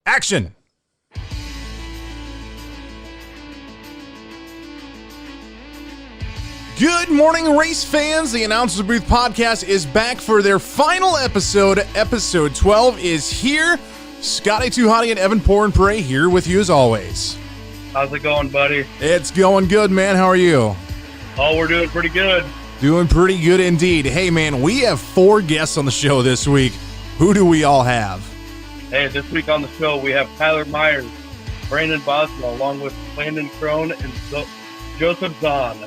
Action! Good morning, race fans. The Announcer's Booth podcast is back for their final episode. Episode 12 is here. Scotty Too Hottie and Evan Porn-Prey here with you as always. How's it going, buddy? It's going good, man. How are you? Oh, we're doing pretty good. Doing pretty good indeed. Hey, man, we have 4 guests on the show this week. Who do we all have? Hey, this week on the show, we have Tyler Myers, Brandon Bosma, along with Landon Krohn and Josef Zahn.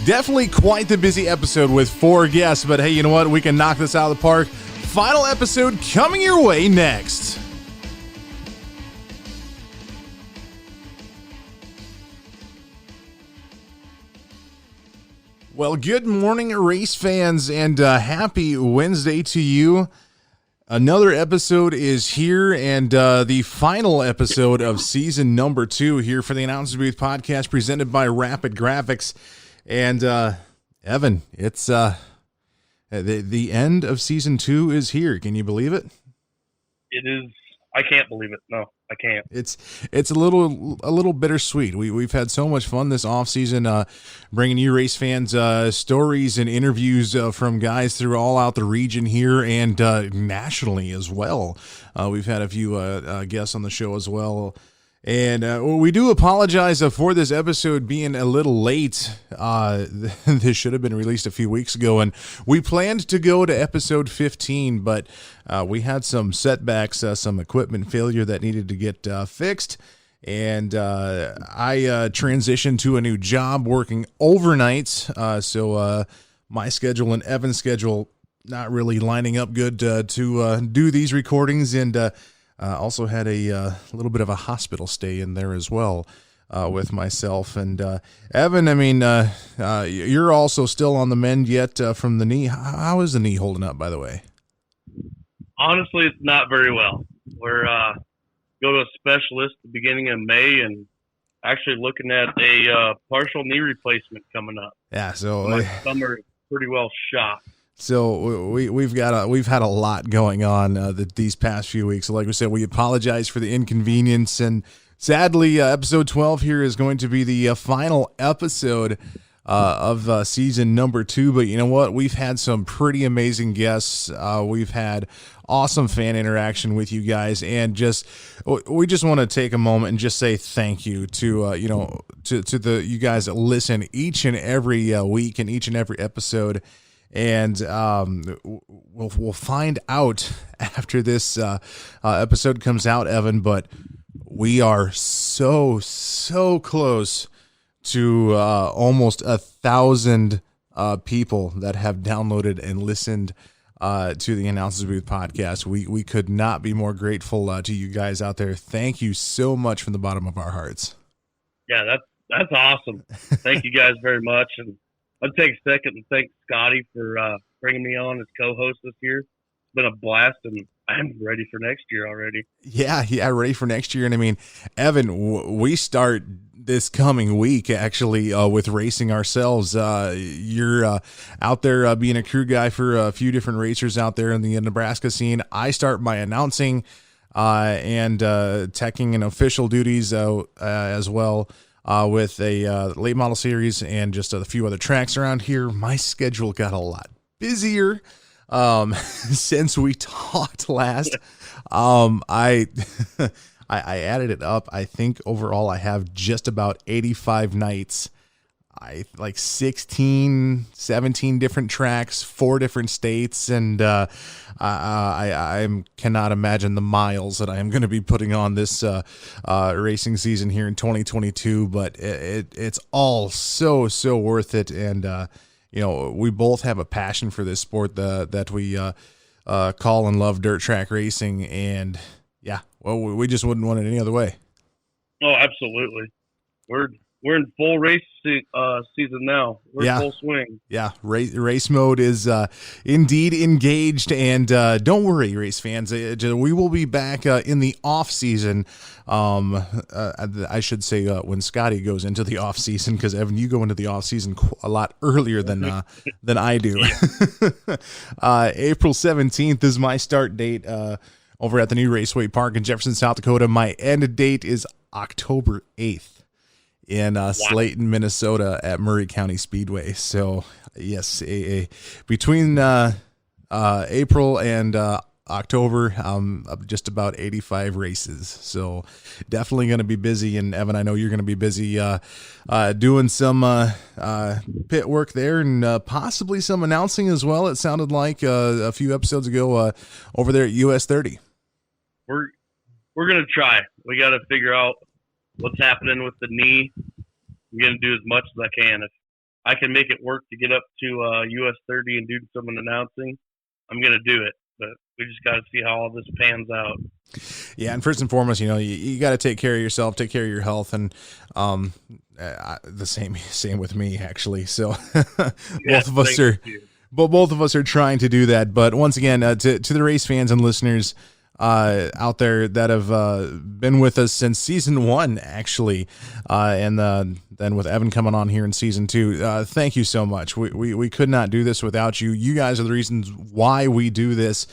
Definitely quite the busy episode with 4 guests, but hey, you know what? We can knock this out of the park. Final episode coming your way next. Well, good morning, race fans, and happy Wednesday to you. Another episode is here, and the final episode of season number 2 here for the Announcer's Booth podcast presented by Rapid Graphics. And Evan, it's the end of season 2 is here. Can you believe it? It is. I can't believe it. No, I can't. It's a little bittersweet. We've had so much fun this off season, bringing you race fans stories and interviews from guys through all out the region here and nationally as well. We've had a few guests on the show as well. And we do apologize for this episode being a little late. This should have been released a few weeks ago, and we planned to go to episode 15, but we had some setbacks, some equipment failure that needed to get fixed, and I transitioned to a new job working overnights, so my schedule and Evan's schedule not really lining up good to do these recordings, and also had a little bit of a hospital stay in there as well with myself. And Evan, I mean, you're also still on the mend yet from the knee. How is the knee holding up, by the way? Honestly, it's not very well. We're go to a specialist at the beginning of May and actually looking at a partial knee replacement coming up. Yeah, so my summer is pretty well shot. So we've had a lot going on these past few weeks. So like we said, we apologize for the inconvenience, and sadly, episode 12 here is going to be the final episode of season number 2. But you know what? We've had some pretty amazing guests. We've had awesome fan interaction with you guys, and we just want to take a moment and just say thank you to to you guys that listen each and every week and each and every episode. And we'll find out after this episode comes out, Evan, but we are so close to almost 1,000 people that have downloaded and listened to the Announcer's Booth podcast. We could not be more grateful to you guys out there. Thank you so much from the bottom of our hearts. Yeah, that's awesome. Thank you guys very much. And I'd take a second and thank Scotty for bringing me on as co-host this year. It's been a blast, and I'm ready for next year already. Yeah, ready for next year. And I mean, Evan, we start this coming week actually with racing ourselves. You're out there being a crew guy for a few different racers out there in the Nebraska scene. I start by announcing and teching and official duties as well. With a late model series and just a few other tracks around here. My schedule got a lot busier since we talked last. I added it up. I think overall I have just about 85 nights. Like 16, 17 different tracks, 4 different states, and I cannot imagine the miles that I am going to be putting on this racing season here in 2022. But it's all so worth it, and we both have a passion for this sport that we call and love dirt track racing, and yeah, well, we just wouldn't want it any other way. Oh, absolutely. We're in full race season now. We're in full swing. Yeah, race mode is indeed engaged, and don't worry, race fans. We will be back in the off season. I should say when Scotty goes into the off season, because Evan, you go into the off season a lot earlier than I do. April 17th is my start date. over at the new Raceway Park in Jefferson, South Dakota. My end date is October 8th in Slayton, Minnesota at Murray County Speedway. So, yes, between April and October, just about 85 races. So definitely going to be busy. And Evan, I know you're going to be busy doing some pit work there and possibly some announcing as well. It sounded like a few episodes ago over there at US 30. We're going to try. We got to figure out what's happening with the knee. I'm going to do as much as I can. If I can make it work to get up to US 30 and do some announcing, I'm going to do it. But we just got to see how all this pans out. Yeah, and first and foremost, you got to take care of yourself, take care of your health, and the same with me actually. So both of us are trying to do that. But once again, to the race fans and listeners out there that have been with us since season 1, actually, and then with Evan coming on here in season 2, thank you so much. We could not do this without you. You guys are the reasons why we do this,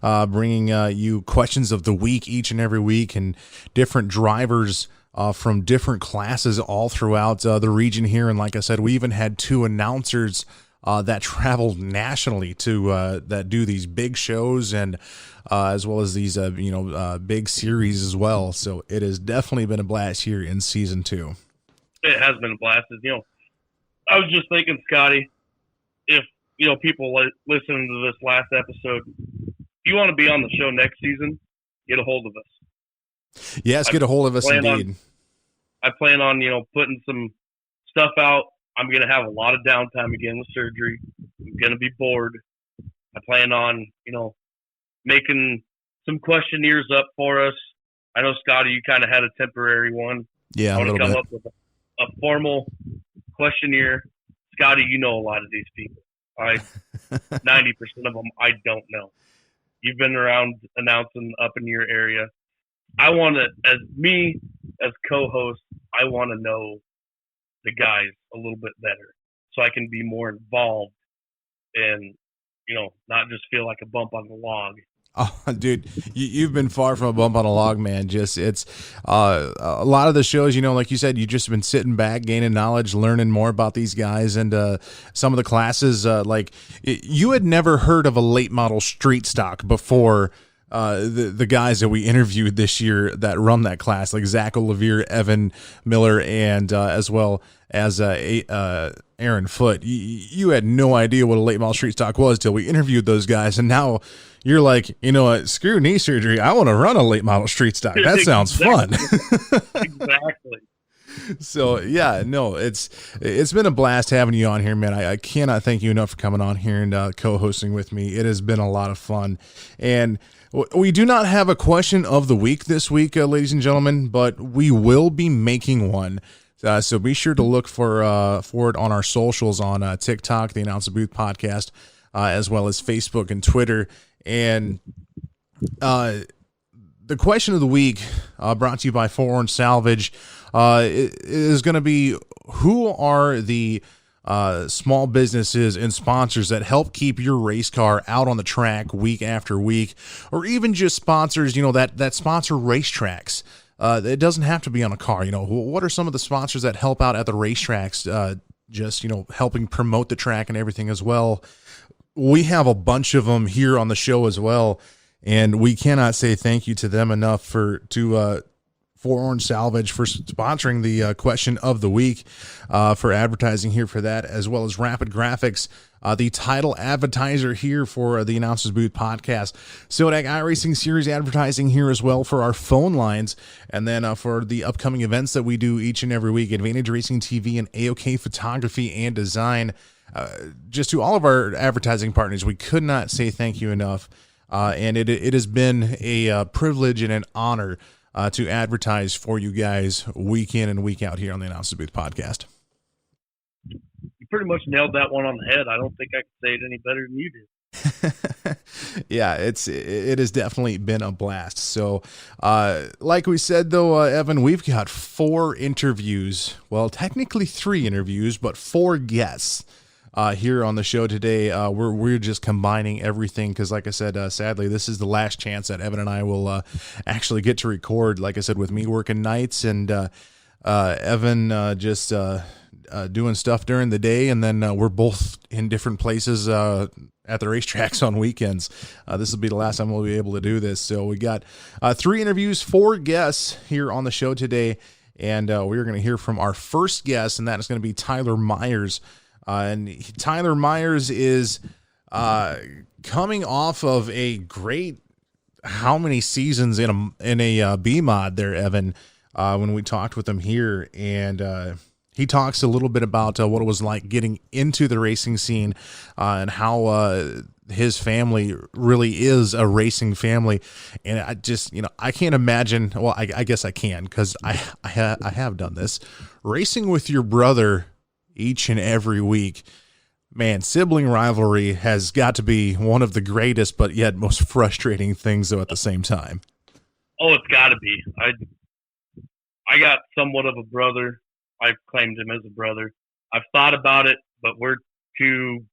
bringing you questions of the week each and every week, and different drivers from different classes all throughout the region here. And like I said, we even had 2 announcers that traveled nationally to that do these big shows and as well as these big series as well. So it has definitely been a blast here in season 2. It has been a blast. I was just thinking, Scotty, if people listening to this last episode, if you want to be on the show next season, get a hold of us. Yes, get a hold of us indeed. I plan on putting some stuff out. I'm going to have a lot of downtime again with surgery. I'm going to be bored. I plan on, making some questionnaires up for us. I know, Scotty, you kind of had a temporary one. Yeah, I want to come up with a formal questionnaire. Scotty, you know a lot of these people. 90% of them I don't know. You've been around announcing up in your area. I want to, as co-host, I want to know the guys a little bit better so I can be more involved and, not just feel like a bump on the log. Oh, dude, you've been far from a bump on a log, man. It's a lot of the shows, like you said, you just been sitting back, gaining knowledge, learning more about these guys, and some of the classes. You had never heard of a late model street stock before. The guys that we interviewed this year that run that class, like Zach Olivier, Evan Miller, and as well as Aaron Foote. You had no idea what a late model street stock was till we interviewed those guys, and now you're like, what, screw knee surgery, I want to run a late model street stock. That sounds fun. Exactly. So yeah, no, it's been a blast having you on here, man. I cannot thank you enough for coming on here and co-hosting with me. It has been a lot of fun, and we do not have a question of the week this week, ladies and gentlemen, but we will be making one. So be sure to look for it on our socials on TikTok, the Announce the Booth podcast, as well as Facebook and Twitter. And the question of the week, brought to you by Four Orange Salvage, is going to be, who are the small businesses and sponsors that help keep your race car out on the track week after week, or even just sponsors, that sponsor racetracks. It doesn't have to be on a car. What are some of the sponsors that help out at the racetracks, just, helping promote the track and everything as well? We have a bunch of them here on the show as well, and we cannot say thank you to them enough to Four Orange Salvage for sponsoring the question of the week, for advertising here for that, as well as Rapid Graphics, the title advertiser here for the Announcers Booth podcast. Sodak iRacing Series advertising here as well for our phone lines, and then for the upcoming events that we do each and every week, Advantage Racing TV and AOK Photography and Design. Just to all of our advertising partners, we could not say thank you enough, and it has been a privilege and an honor to advertise for you guys week in and week out here on the Announce the Booth podcast. You pretty much nailed that one on the head. I don't think I could say it any better than you did. Yeah, it has definitely been a blast. So, like we said, though, Evan, we've got 4 interviews. Well, technically 3 interviews, but 4 guests here on the show today. We're just combining everything because, like I said, sadly, this is the last chance that Evan and I will actually get to record. Like I said, with me working nights and Evan just doing stuff during the day, and then we're both in different places at the racetracks on weekends. This will be the last time we'll be able to do this. So we got 3 interviews, 4 guests here on the show today, and we're going to hear from our first guest, and that is going to be Tyler Myers. Tyler Myers is coming off of a great how many seasons in a B mod there, Evan, when we talked with him here, and he talks a little bit about what it was like getting into the racing scene and how his family really is a racing family. And I just, I can't imagine. Well, I guess I can, because I have done this. Racing with your brother each and every week. Man, sibling rivalry has got to be one of the greatest, but yet most frustrating things, though, at the same time. Oh, it's got to be. I got somewhat of a brother. I've claimed him as a brother. I've thought about it, but we're too.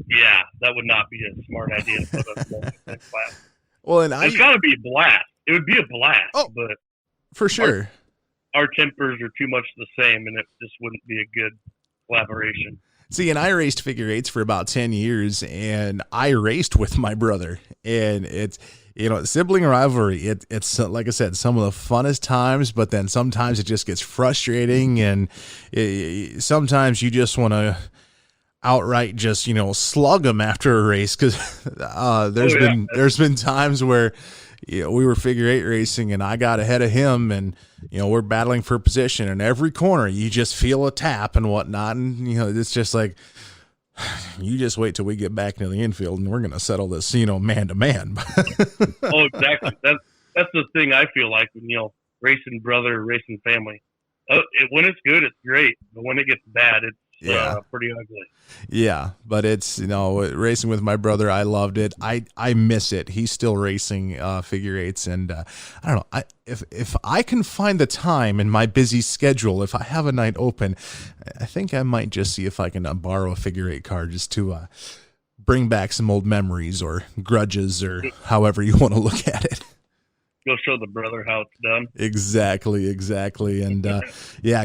Yeah, that would not be a smart idea to put us both in the class. Well, and it's got to be a blast. It would be a blast, but for sure, our tempers are too much the same, and it just wouldn't be a good collaboration. See, and I raced figure eights for about 10 years, and I raced with my brother, and it's. Sibling rivalry, it's like I said, some of the funnest times, but then sometimes it just gets frustrating, and sometimes you just want to outright just, slug them after a race, because there's been times where we were figure eight racing, and I got ahead of him, and, we're battling for position, and every corner you just feel a tap and whatnot, and, it's just like, you just wait till we get back into the infield, and we're going to settle this, man to man. Oh, exactly. That's the thing I feel like when, racing brother, racing family. When it's good, it's great. But when it gets bad, it's pretty ugly. Yeah, but it's, racing with my brother, I loved it. I miss it. He's still racing figure eights, and I don't know. If I can find the time in my busy schedule, if I have a night open, I think I might just see if I can borrow a figure eight car just to bring back some old memories or grudges or however you want to look at it. Go show the brother how it's done. Exactly. And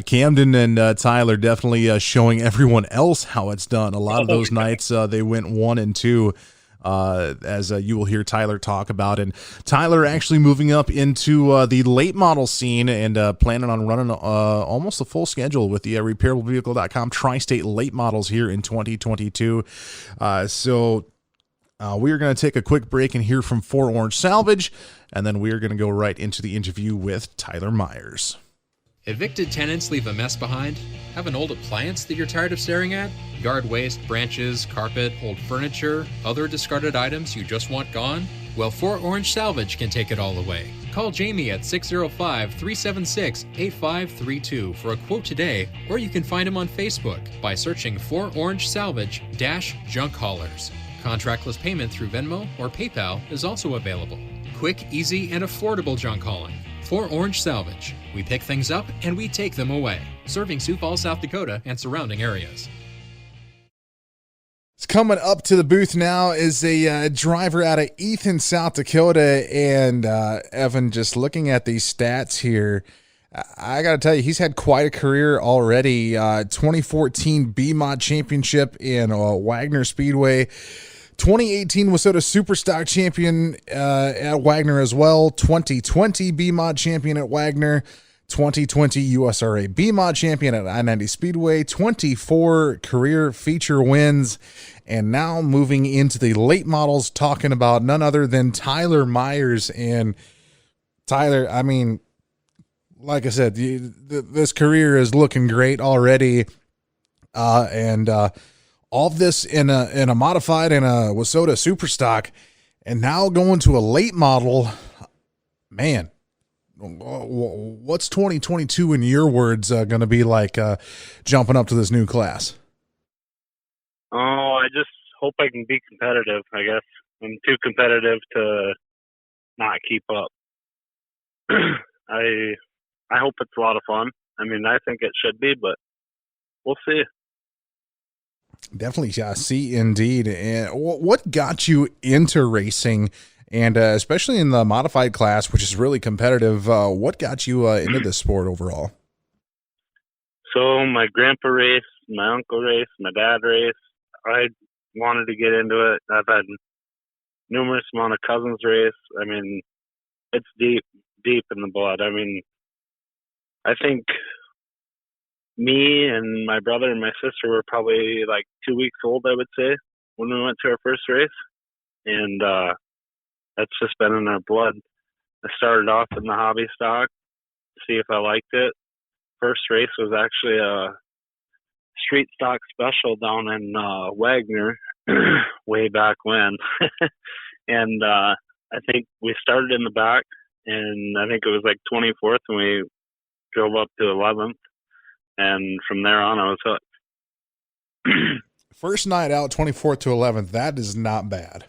Camden and Tyler definitely showing everyone else how it's done. A lot of those nights they went 1 and 2, as you will hear Tyler talk about. And Tyler actually moving up into the late model scene and planning on running almost a full schedule with the repairablevehicle.com Tri-State late models here in 2022. We are going to take a quick break and hear from 4 Orange Salvage, and then we are going to go right into the interview with Tyler Myers. Evicted tenants leave a mess behind? Have an old appliance that you're tired of staring at? Yard waste, branches, carpet, old furniture, other discarded items you just want gone? Well, 4 Orange Salvage can take it all away. Call Jamie at 605-376-8532 for a quote today, or you can find him on Facebook by searching 4 Orange Salvage-Junk Haulers. Contractless payment through Venmo or PayPal is also available. Quick, easy, and affordable junk hauling. 4 Orange Salvage. We pick things up and we take them away. Serving Sioux Falls, South Dakota and surrounding areas. It's coming up to the booth now is a driver out of Ethan, South Dakota, and Evan, just looking at these stats here, I got to tell you, he's had quite a career already. 2014 B-Mod Championship in Wagner Speedway. 2018 Wissota Superstock Champion at Wagner as well. 2020 B-Mod Champion at Wagner. 2020 USRA B-Mod Champion at I-90 Speedway. 24 career feature wins. And now moving into the late models, talking about none other than Tyler Myers. And Tyler, I mean, like I said, this career is looking great already. All of this in a modified and a Wissota Superstock, and now going to a late model. Man, what's 2022 in your words going to be like jumping up to this new class? Oh, I just hope I can be competitive, I guess. I'm too competitive to not keep up. I hope it's a lot of fun. I mean, I think it should be, but we'll see. Definitely, yeah. See, indeed. And what got you into racing, and especially in the modified class, which is really competitive? What got you into this sport overall? So my grandpa raced, my uncle raced, my dad raced. I wanted to get into it. I've had numerous amount of cousins race. I mean, it's deep in the blood. I mean, I think me and my brother and my sister were probably like 2 weeks old, I would say, when we went to our first race. And that's just been in our blood. I started off in the hobby stock, see if I liked it. First race was actually a street stock special down in Wagner way back when. And I think we started in the back, and I think it was like 24th, and we drove up to 11th. And from there on, I was hooked. First night out, 24th to 11th. That is not bad.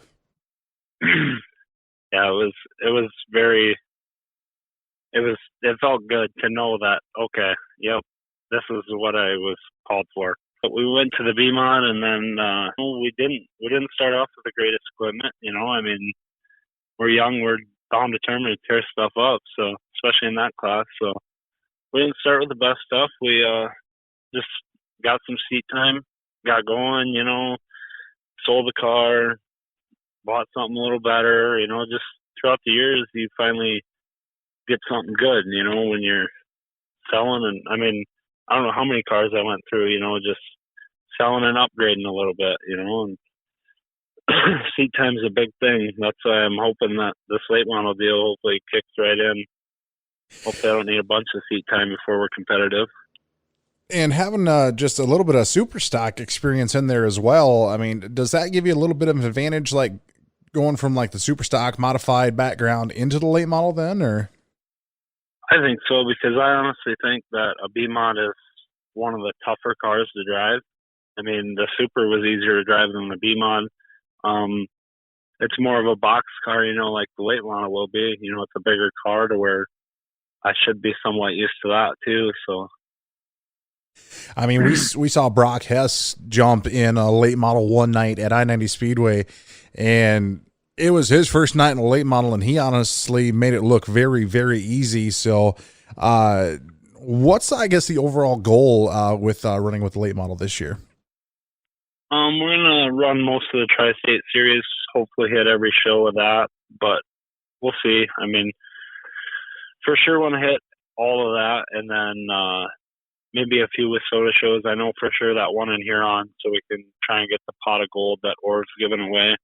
Yeah, it felt good to know that, okay, yep, this is what I was called for. But we went to the B-Mod, and then we didn't start off with the greatest equipment. I mean, we're young, we're bound determined to tear stuff up, so especially in that class. So we didn't start with the best stuff. We just got some seat time, got going, sold the car, bought something a little better, just throughout the years you finally get something good, when you're selling. And I mean, I don't know how many cars I went through, just selling and upgrading a little bit, and seat time's a big thing. That's why I'm hoping that this late model deal hopefully kicks right in. Hopefully I don't need a bunch of seat time before we're competitive. And having just a little bit of super stock experience in there as well, I mean, does that give you a little bit of an advantage, like going from like the super stock modified background into the late model then, or? I think so, because I honestly think that a B-Mod is one of the tougher cars to drive. I mean, the Super was easier to drive than the B-Mod. It's more of a box car, like the late model will be. It's a bigger car to where I should be somewhat used to that too. So, I mean, we saw Brock Hess jump in a late model one night at I-90 Speedway, and it was his first night in a late model, and he honestly made it look very, very easy. So, what's, I guess, the overall goal with running with the late model this year? We're gonna run most of the Tri-State Series. Hopefully, hit every show with that, but we'll see. I mean, for sure, want to hit all of that, and then maybe a few with soda shows. I know for sure that one in Huron, so we can try and get the pot of gold that Orv's giving away.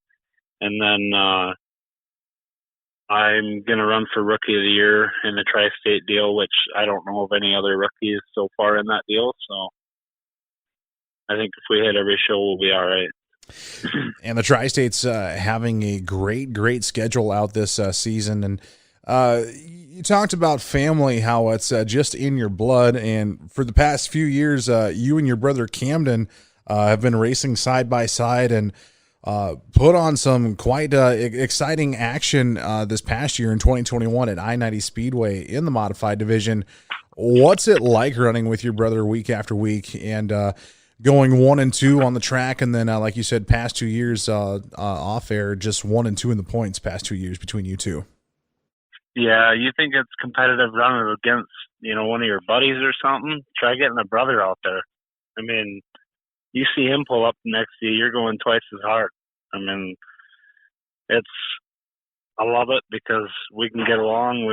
And then I'm going to run for Rookie of the Year in the Tri-State deal, which I don't know of any other rookies so far in that deal. So I think if we hit every show, we'll be all right. And the Tri-State's having a great schedule out this season. And you talked about family, how it's just in your blood. And for the past few years, you and your brother Camden have been racing side by side and put on some quite exciting action this past year in 2021 at I-90 Speedway in the modified division. What's it like running with your brother week after week and going 1 and 2 on the track, and then like you said, past 2 years off air, just 1 and 2 in the points past 2 years between you two? Yeah, you think it's competitive running against one of your buddies or something? Try getting a brother out there. I mean, you see him pull up next to you, you're going twice as hard. I mean, I love it because we can get along.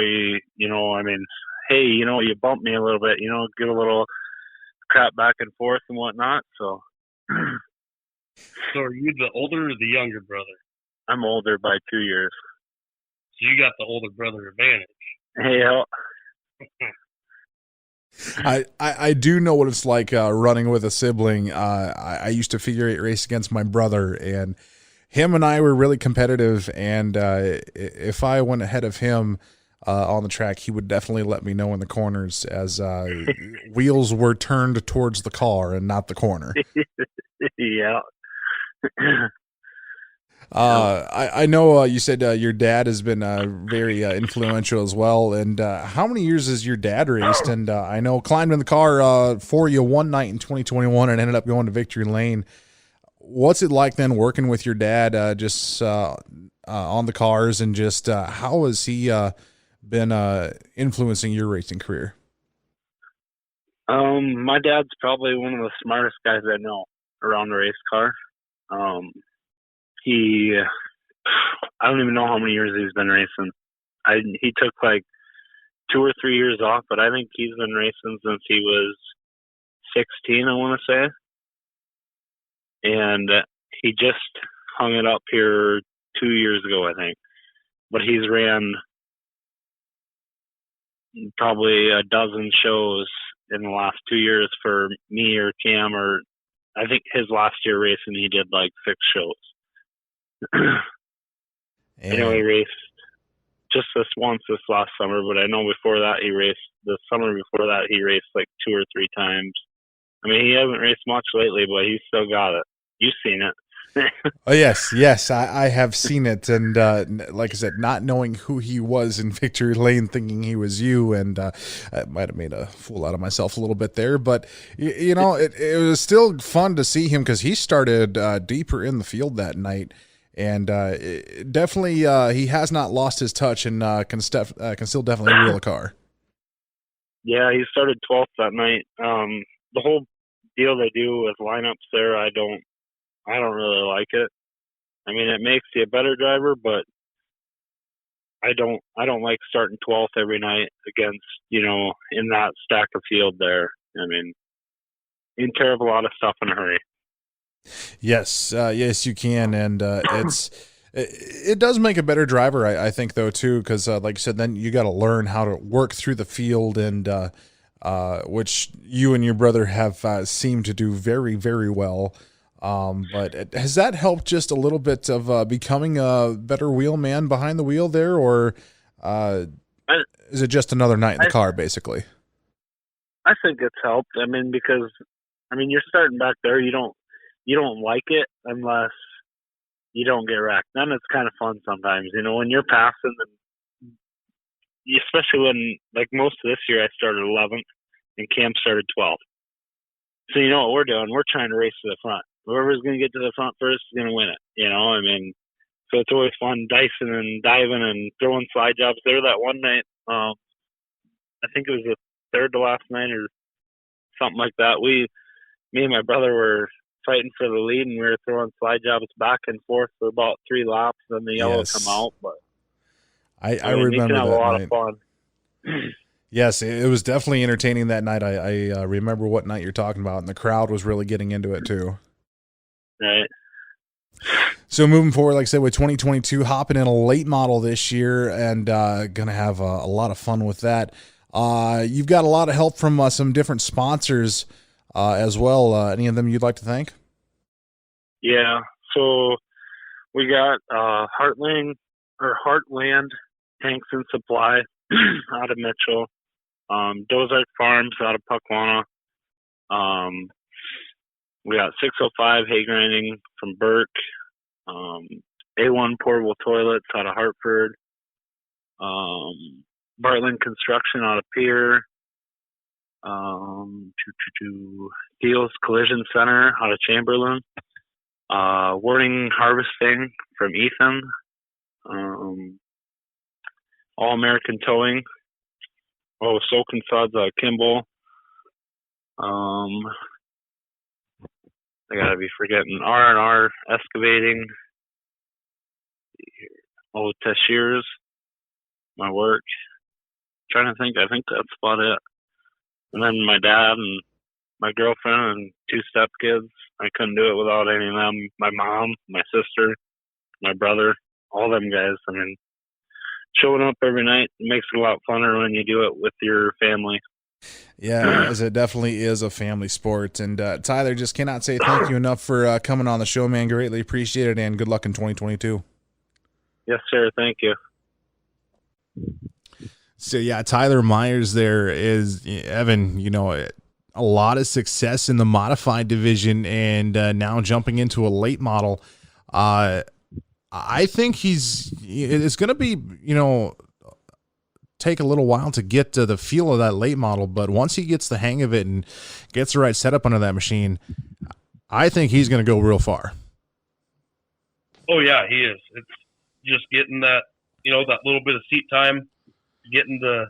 Hey, you bump me a little bit, get a little crap back and forth and whatnot. So are you the older or the younger brother? I'm older by 2 years. So you got the older brother advantage. Yeah. I do know what it's like running with a sibling. I used to figure 8 race against my brother, and him and I were really competitive. And if I went ahead of him on the track, he would definitely let me know in the corners as wheels were turned towards the car and not the corner. Yeah. I know you said your dad has been very influential as well. And how many years has your dad raced? And I know climbed in the car for you one night in 2021 and ended up going to Victory Lane. what's it like then working with your dad, just on the cars, and just how has he been influencing your racing career? My dad's probably one of the smartest guys I know around a race car. He, I don't even know how many years he's been racing. He took like 2 or 3 years off, but I think he's been racing since he was 16, I want to say. And he just hung it up here 2 years ago, I think. But he's ran probably a dozen shows in the last 2 years for me or Cam, or I think his last year racing he did like 6 shows. I know he raced just this last summer, but I know before that the summer before that he raced like 2 or 3 times. I mean, he hasn't raced much lately, but he's still got it. You've seen it. Oh yes, I have seen it, and like I said, not knowing who he was in victory lane, thinking he was you, and I might have made a fool out of myself a little bit there, but you know, it was still fun to see him because he started deeper in the field that night, and definitely he has not lost his touch, and can still definitely wheel a car. Yeah, he started 12th that night. The whole deal they do with lineups there, I don't really like it. I mean, it makes you a better driver, but I don't like starting 12th every night against, you know, in that stack of field there. I mean, you can tear up a lot of stuff in a hurry. Yes, yes, you can, and it does make a better driver, I think, though, too, because like I said, then you got to learn how to work through the field, and which you and your brother have seemed to do very, very well. But has that helped just a little bit of becoming a better wheelman behind the wheel there, or is it just another night in the car, basically? I think it's helped. I mean, because you're starting back there, you don't like it unless you don't get wrecked. Then it's kind of fun sometimes, you know, when you're passing, especially when, like, most of this year I started 11th and Cam started 12th. So you know what we're doing? We're trying to race to the front. Whoever's going to get to the front first is going to win it, you know? I mean, so it's always fun dicing and diving and throwing slide jobs. There that one night, I think it was the third to last night or something like that. Me and my brother were fighting for the lead, and we were throwing slide jobs back and forth for about 3 laps, and the yellow come out. But I remember you can have that a lot night. of fun. Yes, it was definitely entertaining that night. I remember what night you're talking about, and the crowd was really getting into it too. Right. So moving forward, like I said, with 2022, hopping in a late model this year, and gonna have a lot of fun with that. You've got a lot of help from some different sponsors as well. Any of them you'd like to thank? Yeah. So we got Heartland Tanks and Supply out of Mitchell, Dozark Farms out of Puckwana. We got 605 hay grinding from Burke, A1 portable toilets out of Hartford, Bartland Construction out of Pierre, Deals Collision Center out of Chamberlain, Warning Harvesting from Ethan, All American Towing, Soak and Suds out of Kimball. I gotta be forgetting R&R Excavating. Tashirs, my work. Trying to think, I think that's about it. And then my dad and my girlfriend and 2 stepkids. I couldn't do it without any of them. My mom, my sister, my brother, all them guys. I mean, showing up every night makes it a lot funner when you do it with your family. Yeah, as it definitely is a family sport. And Tyler, just cannot say thank you enough for coming on the show, man. Greatly appreciate it, and good luck in 2022. Yes, sir. Thank you. So, yeah, Tyler Myers there is, Evan, you know, a lot of success in the modified division, and now jumping into a late model. I think it's going to be, you know, take a little while to get to the feel of that late model, but once he gets the hang of it and gets the right setup under that machine, I think he's going to go real far. Oh yeah, he is. It's just getting that, that little bit of seat time, getting the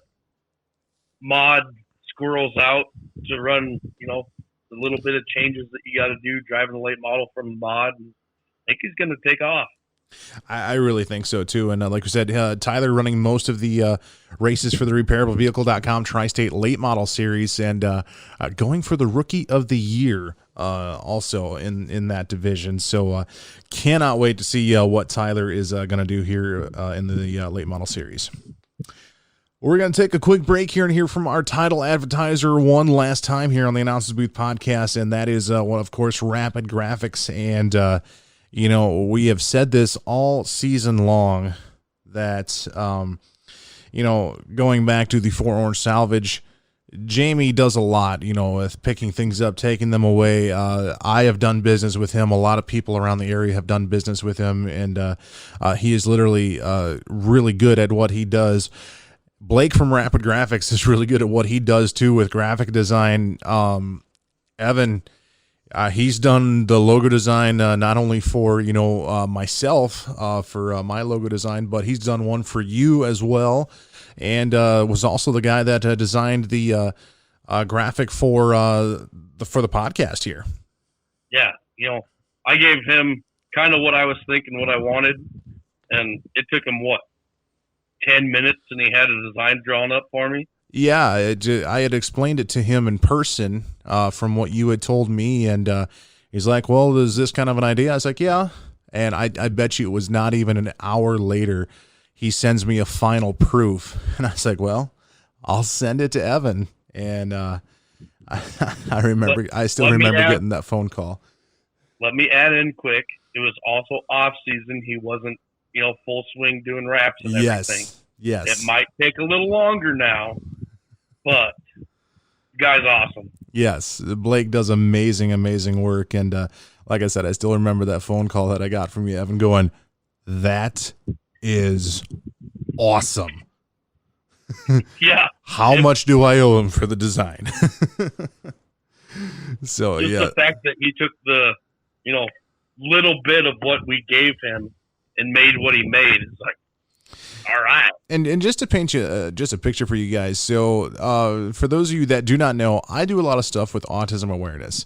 mod squirrels out to run, the little bit of changes that you got to do driving the late model from mod. And I think he's going to take off. I really think so too. And like we said, Tyler running most of the races for the repairablevehicle.com Tri-State Late Model Series, and going for the Rookie of the Year also in that division. So cannot wait to see what Tyler is going to do here in the Late Model Series. We're going to take a quick break here and hear from our title advertiser one last time here on the Announcers Booth podcast, and that is, of course, Rapid Graphics. And we have said this all season long that, going back to the 4 Orange Salvage, Jamie does a lot, with picking things up, taking them away. I have done business with him. A lot of people around the area have done business with him, and he is literally really good at what he does. Blake from Rapid Graphics is really good at what he does, too, with graphic design. Evan... he's done the logo design not only for myself for my logo design, but he's done one for you as well, and was also the guy that designed the graphic for the podcast here. Yeah, I gave him kind of what I was thinking, what I wanted, and it took him 10 minutes, and he had a design drawn up for me. Yeah, I had explained it to him in person from what you had told me, and he's like, well, is this kind of an idea? I was like, yeah, and I bet you it was not even an hour later he sends me a final proof, and I was like, well, I'll send it to Evan, and I still remember getting that phone call. Let me add in quick, it was also off-season. He wasn't, full swing doing wraps and everything. Yes. It might take a little longer now, but the guy's awesome. Yes, Blake does amazing work, and like I said, I still remember that phone call that I got from you, Evan, going, that is awesome. Yeah. How much do I owe him for the design? So, just the fact that he took the, little bit of what we gave him and made what he made is like, all right. And just to paint you just a picture for you guys. So for those of you that do not know, I do a lot of stuff with autism awareness.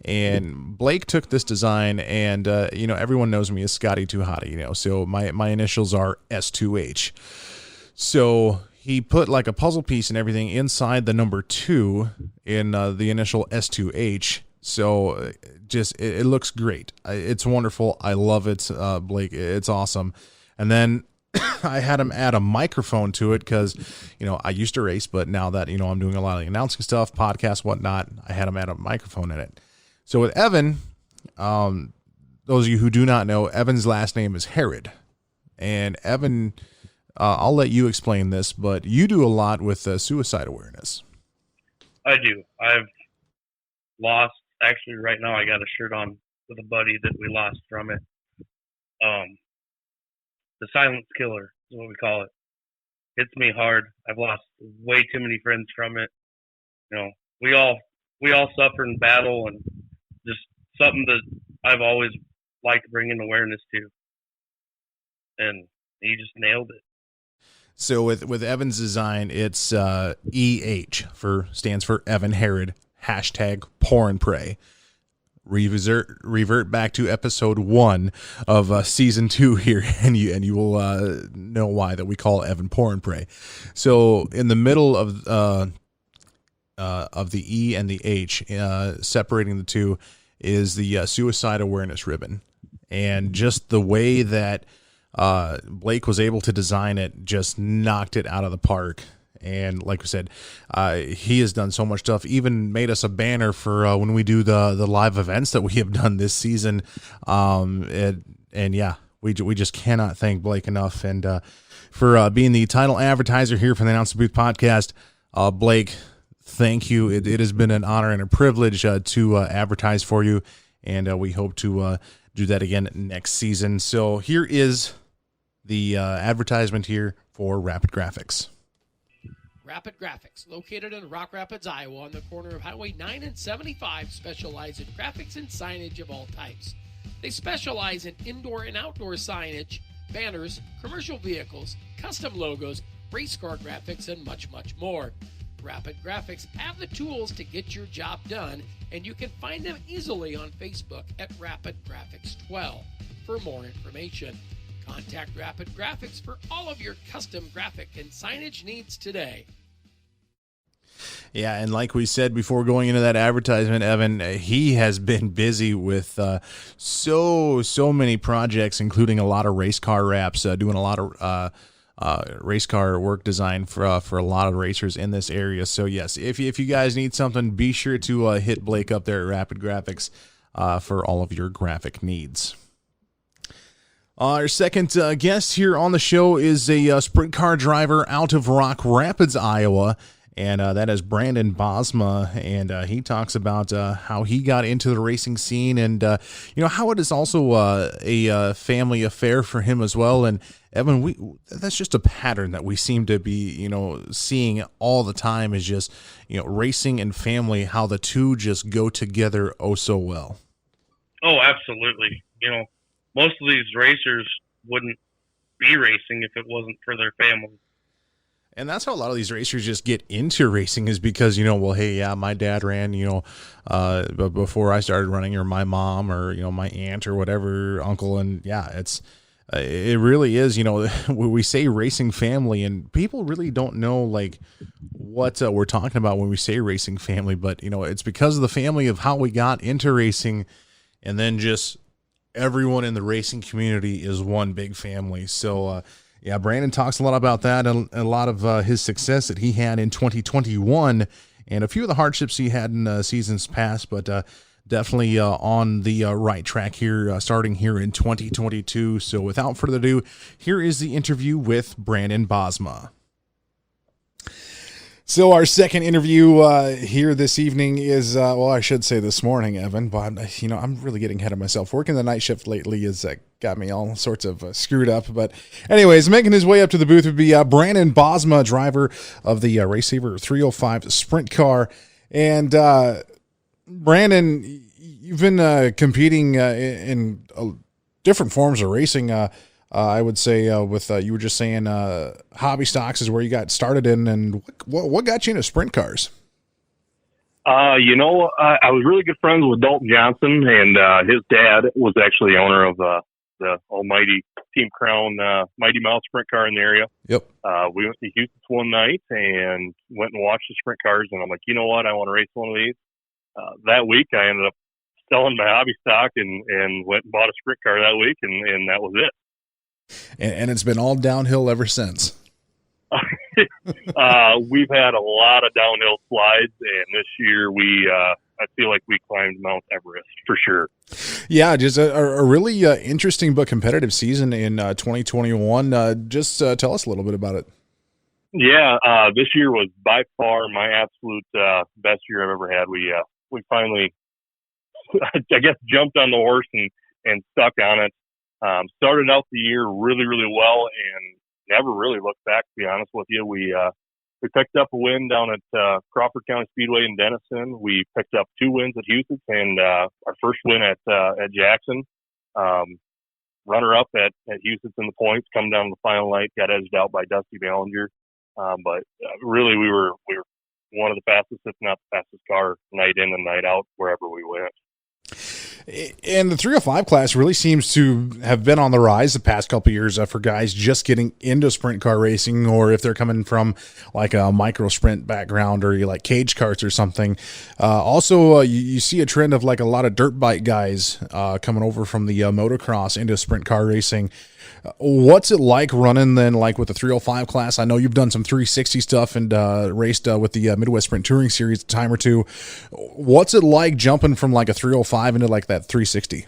And Blake took this design, and everyone knows me as Scotty Too Hotty, so my initials are S2H. So he put like a puzzle piece and everything inside the number 2 in the initial S2H. So it looks great. It's wonderful. I love it, Blake. It's awesome. And then I had him add a microphone to it because, I used to race, but now that, I'm doing a lot of announcing stuff, podcasts, whatnot, I had him add a microphone in it. So with Evan, those of you who do not know, Evan's last name is Herod. And Evan, I'll let you explain this, but you do a lot with suicide awareness. I do. I've lost, actually right now I got a shirt on with a buddy that we lost from it. The silent killer is what we call it. Hits me hard. I've lost way too many friends from it. We all suffer in battle, and just something that I've always liked bringing awareness to. And he just nailed it. So with Evan's design, it's EH stands for Evan Herod, hashtag pour and pray. Revert back to episode 1 of season 2 here, and you will know why that we call Evan Pour and Pray. So in the middle of the E and the H, separating the two, is the suicide awareness ribbon, and just the way that Blake was able to design it just knocked it out of the park. And like we said, he has done so much stuff, even made us a banner for when we do the live events that we have done this season. And yeah, we just cannot thank Blake enough. And for being the title advertiser here for the Announcer Booth podcast, Blake, thank you. It has been an honor and a privilege to advertise for you. And we hope to do that again next season. So here is the advertisement here for Rapid Graphics. Rapid Graphics, located in Rock Rapids, Iowa, on the corner of Highway 9 and 75, specialize in graphics and signage of all types. They specialize in indoor and outdoor signage, banners, commercial vehicles, custom logos, race car graphics, and much, much more. Rapid Graphics have the tools to get your job done, and you can find them easily on Facebook at Rapid Graphics 12. For more information, contact Rapid Graphics for all of your custom graphic and signage needs today. Yeah, and like we said before going into that advertisement, Evan, he has been busy with so many projects, including a lot of race car wraps, doing a lot of race car work design for a lot of racers in this area. So yes, if you guys need something, be sure to hit Blake up there at Rapid Graphics for all of your graphic needs. Our second guest here on the show is a sprint car driver out of Rock Rapids, Iowa, and that is Brandon Bosma, and he talks about how he got into the racing scene, and how it is also a family affair for him as well. And Evan, that's just a pattern that we seem to be seeing all the time, is just racing and family, how the two just go together oh so well. Oh, absolutely. Most of these racers wouldn't be racing if it wasn't for their family. And that's how a lot of these racers just get into racing, is because, my dad ran, but before I started running, or my mom, or, my aunt, or whatever, uncle. And yeah, it really is, we say racing family, and people really don't know what we're talking about when we say racing family, but it's because of the family of how we got into racing, and then just everyone in the racing community is one big family. So, Brandon talks a lot about that, and a lot of his success that he had in 2021, and a few of the hardships he had in seasons past, but definitely on the right track here, starting here in 2022. So without further ado, here is the interview with Brandon Bosma. So our second interview here this evening is, I should say this morning, Evan, but I'm really getting ahead of myself. Working the night shift lately has got me all sorts of screwed up. But anyways, making his way up to the booth would be Brandon Bosma, driver of the Race Saver 305 sprint car. And Brandon, you've been competing in different forms of racing. I would say with you were just saying hobby stocks is where you got started in, and what got you into sprint cars? I was really good friends with Dalton Johnson, and his dad was actually the owner of the almighty Team Crown Mighty Mouse sprint car in the area. Yep. We went to Houston one night and went and watched the sprint cars, and I'm like, you know what, I want to race one of these. That week, I ended up selling my hobby stock and went and bought a sprint car that week, and that was it. And it's been all downhill ever since. We've had a lot of downhill slides, and this year I feel like we climbed Mount Everest for sure. Yeah, just a really interesting but competitive season in 2021. Just tell us a little bit about it. Yeah, this year was by far my absolute best year I've ever had. We finally, I guess, jumped on the horse and stuck on it. Started out the year really, really well and never really looked back, to be honest with you. We picked up a win down at Crawford County Speedway in Denison. We picked up 2 wins at Houston and our first win at Jackson. Runner up at Houston in the points, come down to the final night, got edged out by Dusty Ballinger. But really we were one of the fastest, if not the fastest car, night in and night out, wherever we went. And the 305 class really seems to have been on the rise the past couple of years for guys just getting into sprint car racing, or if they're coming from like a micro sprint background or you like cage karts or something. Also, you see a trend of like a lot of dirt bike guys coming over from the motocross into sprint car racing. What's it like running then, like with the 305 class? I know you've done some 360 stuff and raced with the Midwest Sprint Touring Series a time or two. What's it like jumping from like a 305 into like that 360?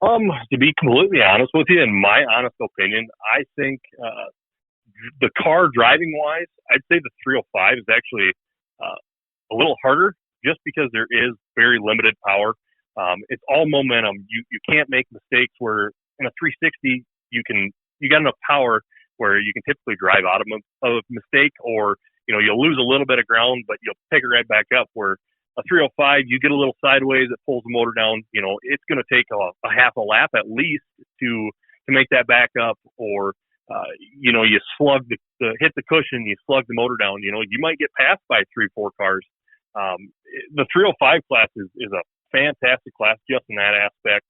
To be completely honest with you, in my honest opinion, I think the car driving wise, I'd say the 305 is actually a little harder just because there is very limited power. It's all momentum. You can't make mistakes where in a 360 you got enough power where you can typically drive out of a mistake, or you'll lose a little bit of ground, but you'll pick it right back up. Where a 305, you get a little sideways, it pulls the motor down. It's going to take a half a lap at least to make that back up, or you slug hit the cushion, you slug the motor down. You might get passed by 3-4 cars. The 305 class is a fantastic class just in that aspect,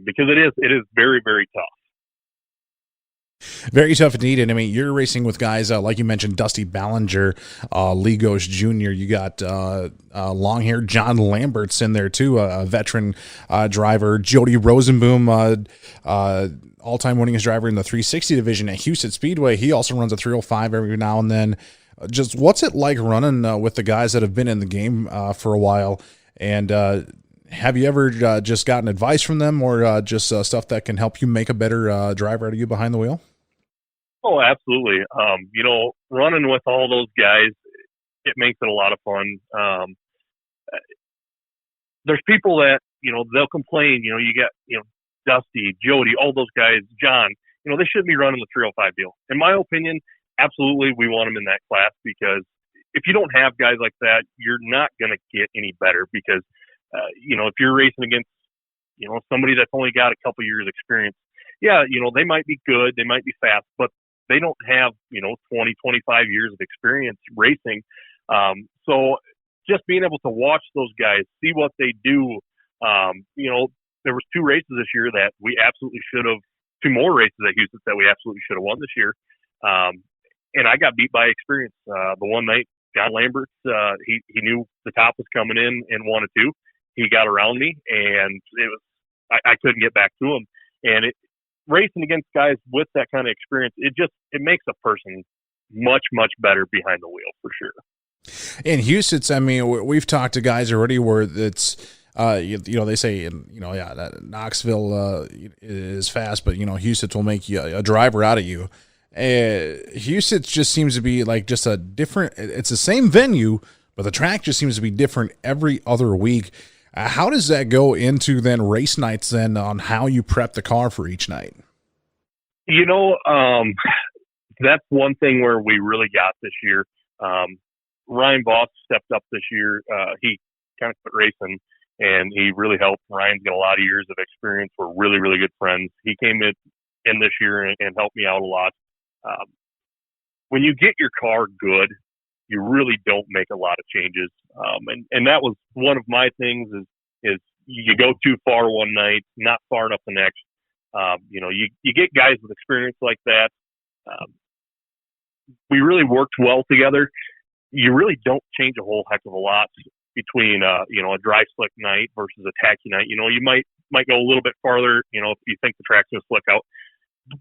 because it is very, very tough. Very tough indeed. And I mean, you're racing with guys like you mentioned, Dusty Ballinger, Lee Ghosh Jr. You got long hair John Lambert's in there too, a veteran driver. Jody Rosenboom, all-time winningest driver in the 360 division at Houston Speedway. He also runs a 305 every now and then. Just what's it like running with the guys that have been in the game for a while? And have you ever just gotten advice from them, or just stuff that can help you make a better driver out of you behind the wheel? Oh, absolutely. Running with all those guys, it makes it a lot of fun. There's people that, they'll complain, you got, Dusty, Jody, all those guys, John, they shouldn't be running the 305 deal. In my opinion, absolutely, we want them in that class, because if you don't have guys like that, you're not going to get any better, because, if you're racing against, somebody that's only got a couple years experience, yeah, they might be good, they might be fast, but they don't have, 20, 25 years of experience racing. So just being able to watch those guys, see what they do, there was 2 races this year that we absolutely should have, 2 more races at Houston that we absolutely should have won this year. And I got beat by experience. The one night, John Lambert, he knew the top was coming in and wanted to. He got around me, and I couldn't get back to him. And racing against guys with that kind of experience, it makes a person much, much better behind the wheel, for sure. In Houston, I mean, we've talked to guys already where it's, they say, that Knoxville is fast, but, Houston will make you a driver out of you. Houston just seems to be like just a different, it's the same venue, but the track just seems to be different every other week. How does that go into then race nights then on how you prep the car for each night? That's one thing where we really got this year. Ryan Voss stepped up this year. He kind of quit racing, and he really helped. Ryan's got a lot of years of experience. We're really, really good friends. He came in this year and helped me out a lot. When you get your car good, you really don't make a lot of changes. And that was one of my things is you go too far one night, not far enough the next. You get guys with experience like that. We really worked well together. You really don't change a whole heck of a lot between, a dry slick night versus a tacky night. You might go a little bit farther, if you think the track's going to slick out.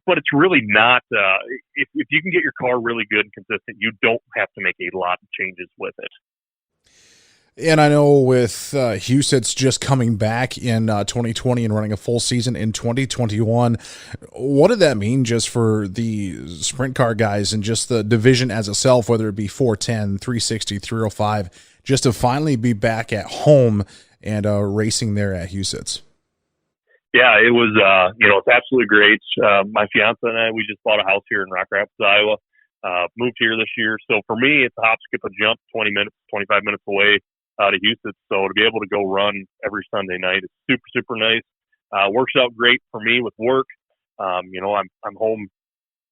But it's really not, if you can get your car really good and consistent, you don't have to make a lot of changes with it. And I know with Hussett's just coming back in 2020 and running a full season in 2021, what did that mean just for the sprint car guys and just the division as itself, whether it be 410, 360, 305, just to finally be back at home and racing there at Hussett's? Yeah, it was, it's absolutely great. My fiance and I, we just bought a house here in Rock Rapids, Iowa, moved here this year. So for me, it's a hop, skip, a jump, 20 minutes, 25 minutes away out of Houston. So to be able to go run every Sunday night is super, super nice. Works out great for me with work. I'm home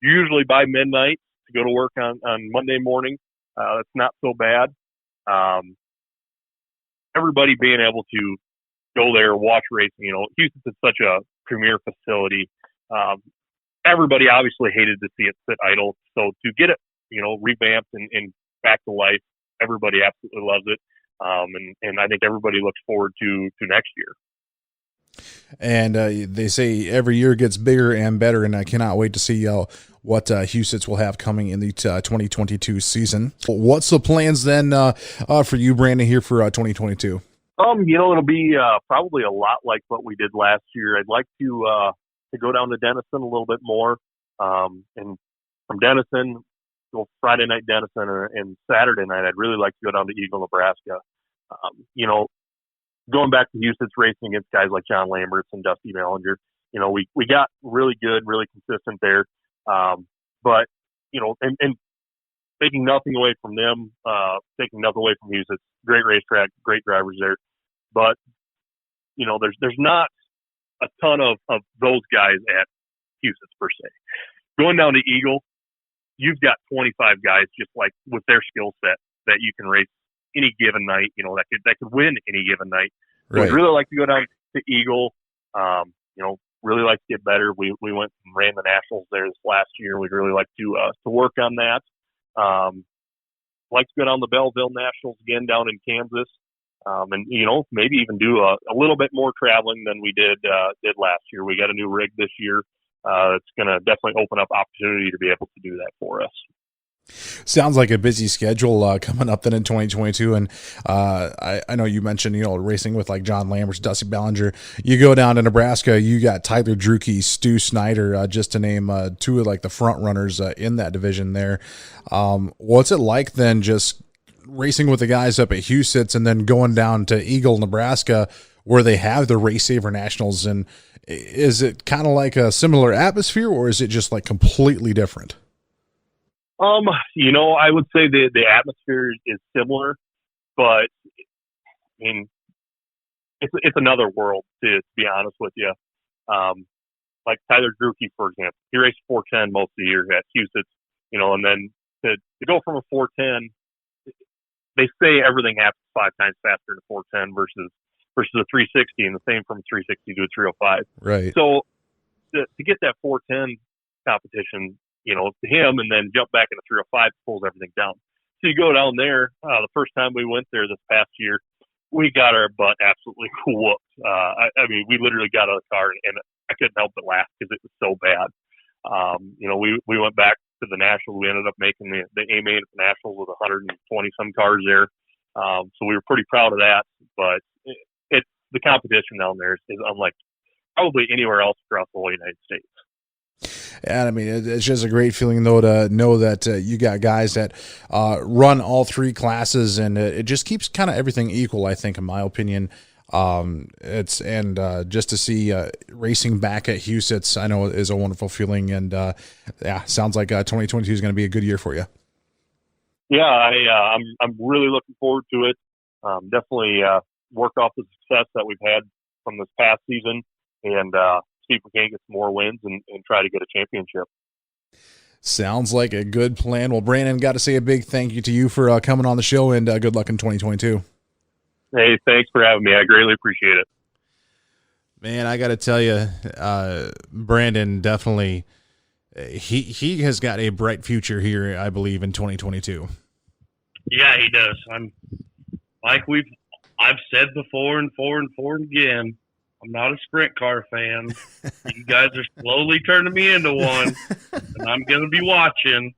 usually by midnight to go to work on Monday morning. That's not so bad. Everybody being able to go there, watch racing. Houston is such a premier facility. Everybody obviously hated to see it sit idle. So to get it, revamped and back to life, everybody absolutely loves it. And I think everybody looks forward to next year. And they say every year gets bigger and better, and I cannot wait to see what Hussett's will have coming in the 2022 season. What's the plans then for you, Brandon, here for 2022? It'll be probably a lot like what we did last year. I'd like to go down to Denison a little bit more, and from Denison, go Friday night Denison, and Saturday night I'd really like to go down to Eagle, Nebraska. Going back to Houston's racing against guys like John Lamberts and Dusty Ballinger, we got really good, really consistent there. But but and taking nothing away from them, taking nothing away from Houston. Great racetrack, great drivers there, but there's not a ton of those guys at Houston per se. Going down to Eagle, you've got 25 guys just like with their skill set that you can race any given night. That could win any given night. So Right. I'd really like to go down to Eagle. Really like to get better. We went and ran the nationals there this last year. We'd really like to work on that. Like to go down the Belleville Nationals again down in Kansas. And maybe even do a little bit more traveling than we did last year. We got a new rig this year. It's going to definitely open up opportunity to be able to do that for us. Sounds like a busy schedule coming up then in 2022. And I know you mentioned, racing with like John Lambert, Dusty Ballinger. You go down to Nebraska, you got Tyler Drucke, Stu Snyder, just to name two of like the front runners in that division there. What's it like then just racing with the guys up at Huset's and then going down to Eagle, Nebraska, where they have the Race Saver Nationals? And is it kind of like a similar atmosphere, or is it just like completely different? I would say the atmosphere is similar, but I mean, it's another world to be honest with you. Like Tyler Drucke, for example, he raced 410 most of the year at Houston, and then to go from a 410, they say everything happens 5 times faster in a 410 versus a 360, and the same from 360 to a 305. Right. So to get that 410 competition, to him, and then jump back into 305 pulls everything down. So you go down there. The first time we went there this past year, we got our butt absolutely whooped. I mean, we literally got out of the car, and I couldn't help but laugh because it was so bad. We went back to the Nationals. We ended up making the A-main at the Nationals with 120 some cars there. So we were pretty proud of that. But it's the competition down there is unlike probably anywhere else across the whole United States. And I mean, it's just a great feeling though to know that you got guys that run all 3 classes, and it just keeps kind of everything equal, I think, in my opinion. Just to see racing back at Huset's, I know is a wonderful feeling, and sounds like 2022 is going to be a good year for you. Yeah, I'm really looking forward to it. Definitely work off the success that we've had from this past season, and see if we can get some more wins and try to get a championship. Sounds like a good plan. Well, Brandon, got to say a big thank you to you for coming on the show, and good luck in 2022. Hey, thanks for having me. I greatly appreciate it. Man, I got to tell you, Brandon definitely he has got a bright future here, I believe, in 2022. Yeah, he does. I've said before and again, I'm not a sprint car fan. You guys are slowly turning me into one, and I'm going to be watching.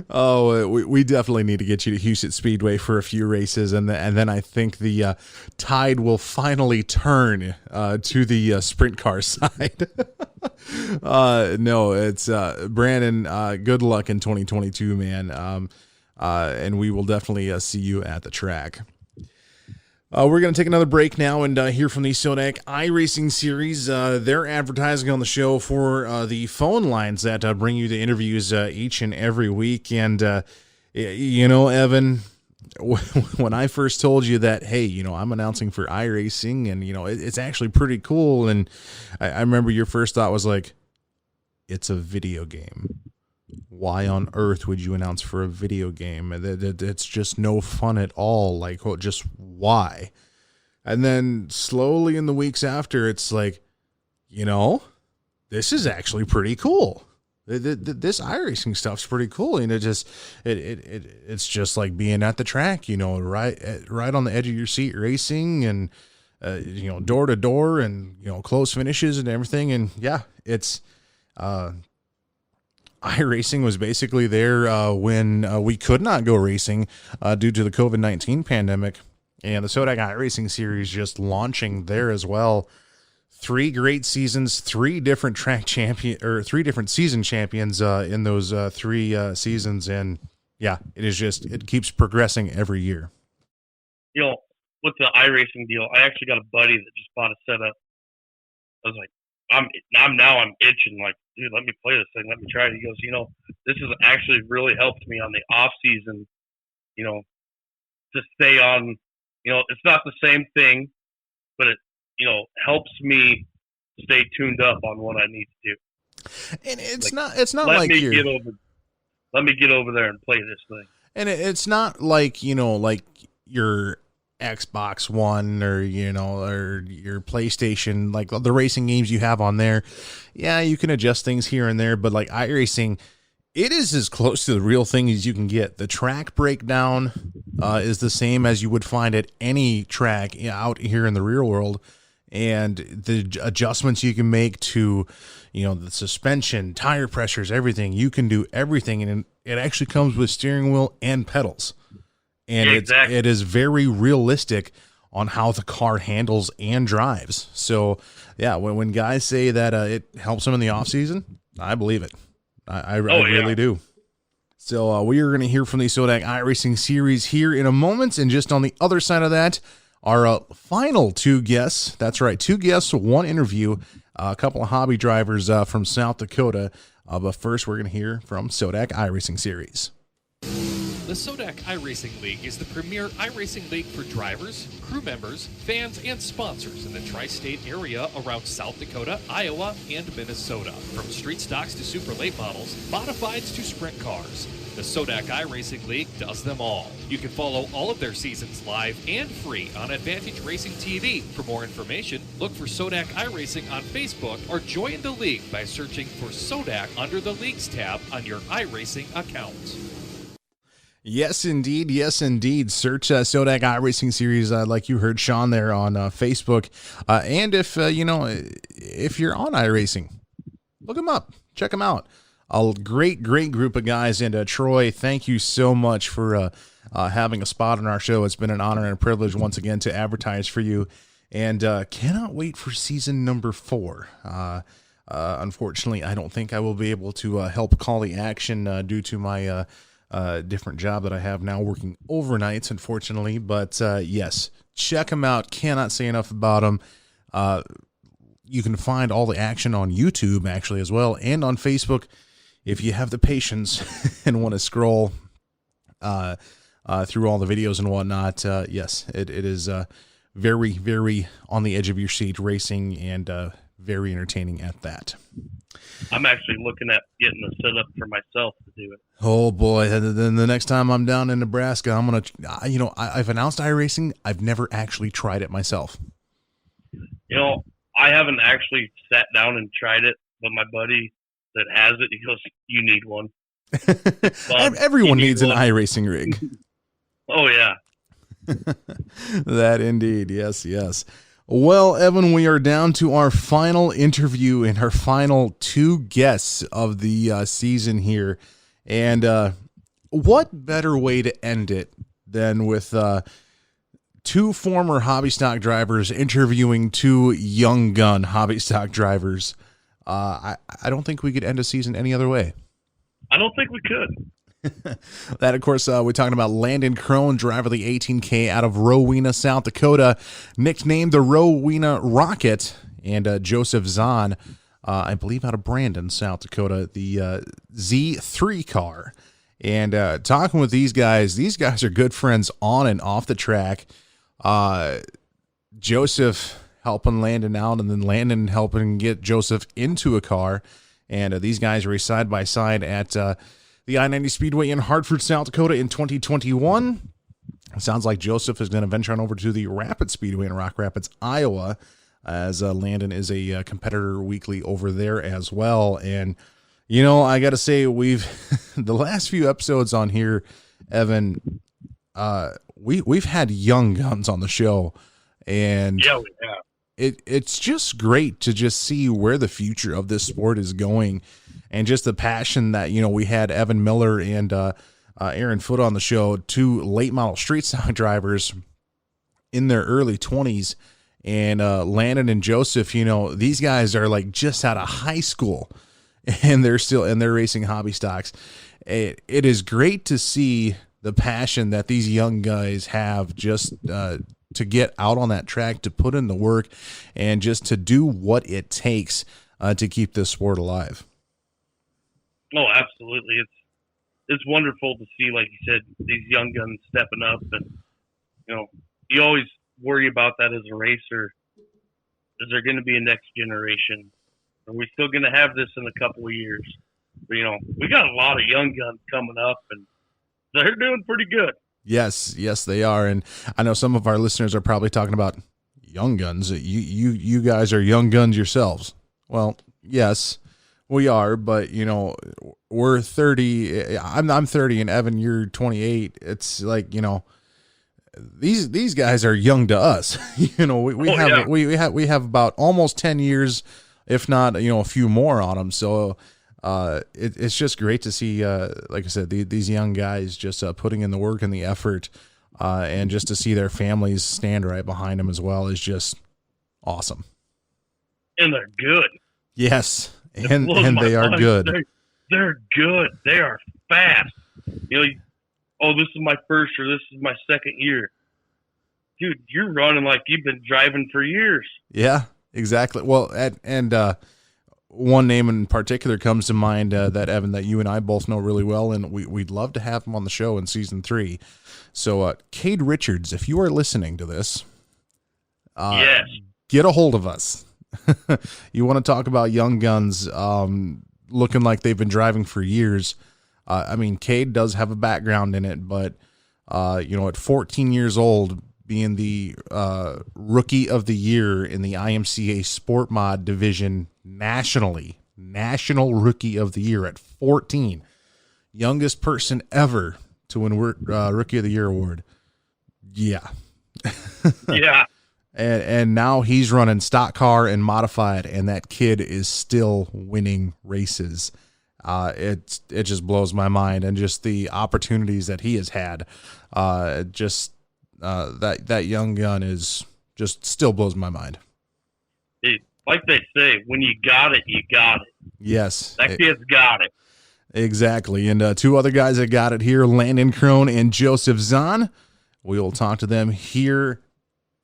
Oh, we definitely need to get you to Houston Speedway for a few races, and then I think the tide will finally turn to the sprint car side. No, it's Brandon. Good luck in 2022, man. And we will definitely see you at the track. We're going to take another break now and hear from the Seaon iRacing Series. They're advertising on the show for the phone lines that bring you the interviews each and every week. And, Evan, when I first told you that, hey, I'm announcing for iRacing, and, it's actually pretty cool. And I remember your first thought was like, it's a video game. Why on earth would you announce for a video game? It's just no fun at all. Like, just why? And then slowly in the weeks after, it's like, this is actually pretty cool. This iRacing stuff's pretty cool. And it's just like being at the track, right on the edge of your seat racing, and, door to door, and, close finishes and everything. And yeah, it's, iRacing was basically there when we could not go racing due to the COVID-19 pandemic, and the Sodak iRacing Series just launching there as well. 3 great seasons, 3 different season champions in those 3 seasons, and yeah, it keeps progressing every year. With the iRacing deal, I actually got a buddy that just bought a setup. I was like, I'm itching, like, dude, let me play this thing, let me try it. He goes, this has actually really helped me on the off season, to stay on. It's not the same thing, but it helps me stay tuned up on what I need to do. And it's like, not let like let me get over there and play this thing. And it's not like, like your Xbox One or, or your PlayStation, like the racing games you have on there. Yeah, you can adjust things here and there, but like iRacing, it is as close to the real thing as you can get. The track breakdown is the same as you would find at any track out here in the real world. And the adjustments you can make to, the suspension, tire pressures, everything, you can do everything. And it actually comes with steering wheel and pedals. And exactly. it is very realistic on how the car handles and drives. So, yeah, when guys say that it helps them in the off season, I believe it. I really do. So we are going to hear from the Sodak iRacing series here in a moment. And just on the other side of that, our final two guests. That's right, two guests, one interview, a couple of hobby drivers from South Dakota. But first, we're going to hear from Sodak iRacing series. The Sodak iRacing League is the premier iRacing league for drivers, crew members, fans, and sponsors in the tri-state area around South Dakota, Iowa, and Minnesota. From street stocks to super late models, modifieds to sprint cars, the Sodak iRacing League does them all. You can follow all of their seasons live and free on Advantage Racing TV. For more information, look for Sodak iRacing on Facebook or join the league by searching for Sodak under the Leagues tab on your iRacing account. Yes, indeed. Yes, indeed. Search Sodak iRacing series, like you heard Sean there on Facebook. And if, if you're on iRacing, look them up. Check them out. A great group of guys. And Troy, thank you so much for having a spot on our show. It's been an honor and a privilege once again to advertise for you. And cannot wait for season number 4. Unfortunately, I don't think I will be able to help call the action due to my different job that I have now, working overnights, unfortunately. But yes, check them out. Cannot say enough about them. You can find all the action on YouTube actually as well, and on Facebook if you have the patience and want to scroll through all the videos and whatnot. Yes, it is very, very on the edge of your seat racing, and very entertaining at that. I'm actually looking at getting a setup for myself to do it. Oh boy! Then the next time I'm down in Nebraska, I'm gonna, I've announced iRacing. I've never actually tried it myself. I haven't actually sat down and tried it, but my buddy that has it, he goes, "You need one." Everyone needs an iRacing rig. Oh yeah. That indeed, yes. Well, Evan, we are down to our final interview and our final two guests of the season here. And what better way to end it than with two former hobby stock drivers interviewing two young gun hobby stock drivers? I don't think we could end a season any other way. I don't think we could. That, of course, we're talking about Landon Krohn, driver of the 18K out of Rowena, South Dakota, nicknamed the Rowena Rocket, and Josef Zahn, I believe out of Brandon, South Dakota, the Z3 car. And talking with these guys are good friends on and off the track. Joseph helping Landon out, and then Landon helping get Joseph into a car. And these guys race side by side at the I-90 Speedway in Hartford, South Dakota in 2021. It sounds like Joseph is going to venture on over to the Rapid Speedway in Rock Rapids, Iowa, as Landon is a competitor weekly over there as well. And, I got to say, we've the last few episodes on here, Evan, we've had young guns on the show. And yeah, we have. It's just great to just see where the future of this sport is going. And just the passion that, we had Evan Miller and Aaron Foote on the show, two late model street stock drivers in their early 20s. And Landon and Joseph, these guys are like just out of high school, and they're racing hobby stocks. It is great to see the passion that these young guys have just to get out on that track, to put in the work, and just to do what it takes to keep this sport alive. Oh, absolutely. It's wonderful to see, like you said, these young guns stepping up. And, you always worry about that as a racer. Is there going to be a next generation? Are we still going to have this in a couple of years? But, we got a lot of young guns coming up, and they're doing pretty good. Yes, they are. And I know some of our listeners are probably talking about young guns. You guys are young guns yourselves. Well, yes, we are, but we're 30. I'm 30, and Evan, you're 28. It's like, these guys are young to us. We have about almost 10 years, if not, a few more on them. So it's just great to see, like I said, these young guys just putting in the work and the effort, and just to see their families stand right behind them as well is just awesome. And they're good. Yes, and they are good. They're good. They are fast. This is my first or this is my second year. Dude, you're running like you've been driving for years. Yeah, exactly. Well, and one name in particular comes to mind, that Evan, that you and I both know really well, and we'd love to have him on the show in season 3. So, Cade Richards, if you are listening to this, yes, get a hold of us. You want to talk about young guns looking like they've been driving for years. Cade does have a background in it, but at 14 years old, being the rookie of the year in the IMCA Sport Mod division national rookie of the year at 14, youngest person ever to win rookie of the year award. Yeah. Yeah. And now he's running stock car and modified, and that kid is still winning races. It just blows my mind, and just the opportunities that he has had. That young gun is just still blows my mind. Like they say, when you got it, you got it. Yes, that kid's got it. Exactly. And two other guys that got it here, Landon Krohn and Josef Zahn. We will talk to them. Here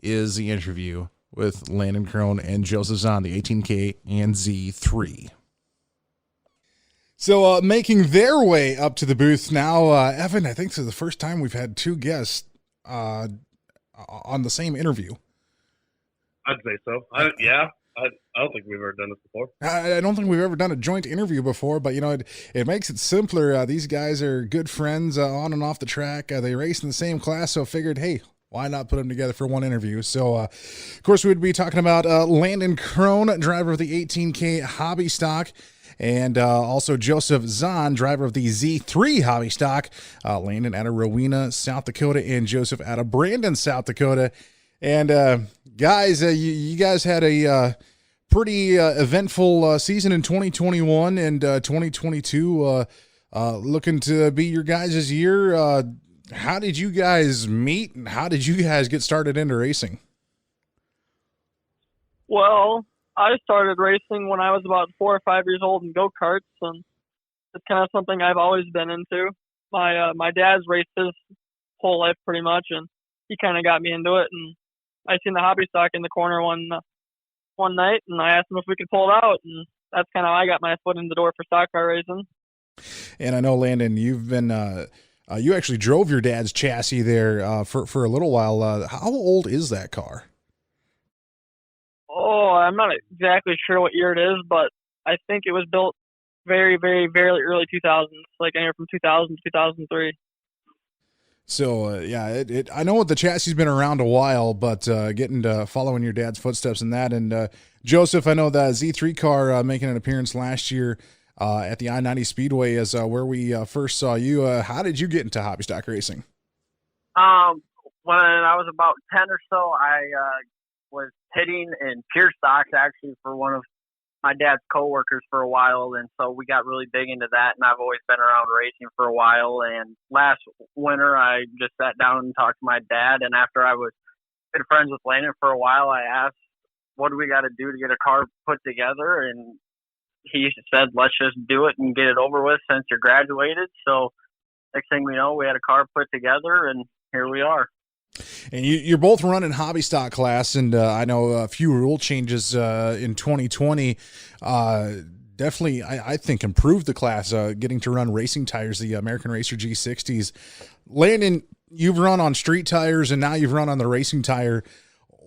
is the interview with Landon Krohn and Josef Zahn, the 18K and Z3. So making their way up to the booth now, Evan, I think this is the first time we've had two guests on the same interview. I'd say so. I don't think we've ever done this before. I don't think we've ever done a joint interview before, but, it makes it simpler. These guys are good friends on and off the track. They race in the same class, so figured, hey, why not put them together for one interview? So, of course, we'd be talking about Landon Krohn, driver of the 18K hobby stock, and also Josef Zahn, driver of the Z3 hobby stock. Landon out of Rowena, South Dakota, and Joseph out of Brandon, South Dakota. And guys, you guys had a pretty eventful season in 2021 and 2022, looking to be your guys' year. How did you guys meet, and how did you guys get started into racing? Well, I started racing when I was about 4 or 5 years old in go-karts, and it's kind of something I've always been into. My dad's raced his whole life pretty much, and he kind of got me into it. And I seen the hobby stock in the corner one night, and I asked him if we could pull it out, and that's kind of how I got my foot in the door for stock car racing. And I know, Landon, you've been you actually drove your dad's chassis there for a little while. How old is that car? Oh, I'm not exactly sure what year it is, but I think it was built very, very, very early 2000s, like anywhere from 2000 to 2003. So, I know the chassis has been around a while, but getting to following your dad's footsteps in that. And Joseph, I know the Z3 car making an appearance last year at the I-90 Speedway is where we first saw you. How did you get into hobby stock racing? When I was about 10 or so, I was hitting in pure stocks actually for one of my dad's coworkers for a while, and so we got really big into that, and I've always been around racing for a while. And last winter I just sat down and talked to my dad, and after I was good friends with Landon for a while, I asked, what do we got to do to get a car put together? And he said, let's just do it and get it over with since you're graduated. So next thing we know, we had a car put together, and here we are. And you're both running hobby stock class, and I know a few rule changes in 2020. Definitely, I think improved the class. Getting to run racing tires, the American Racer G60s. Landon, you've run on street tires, and now you've run on the racing tire.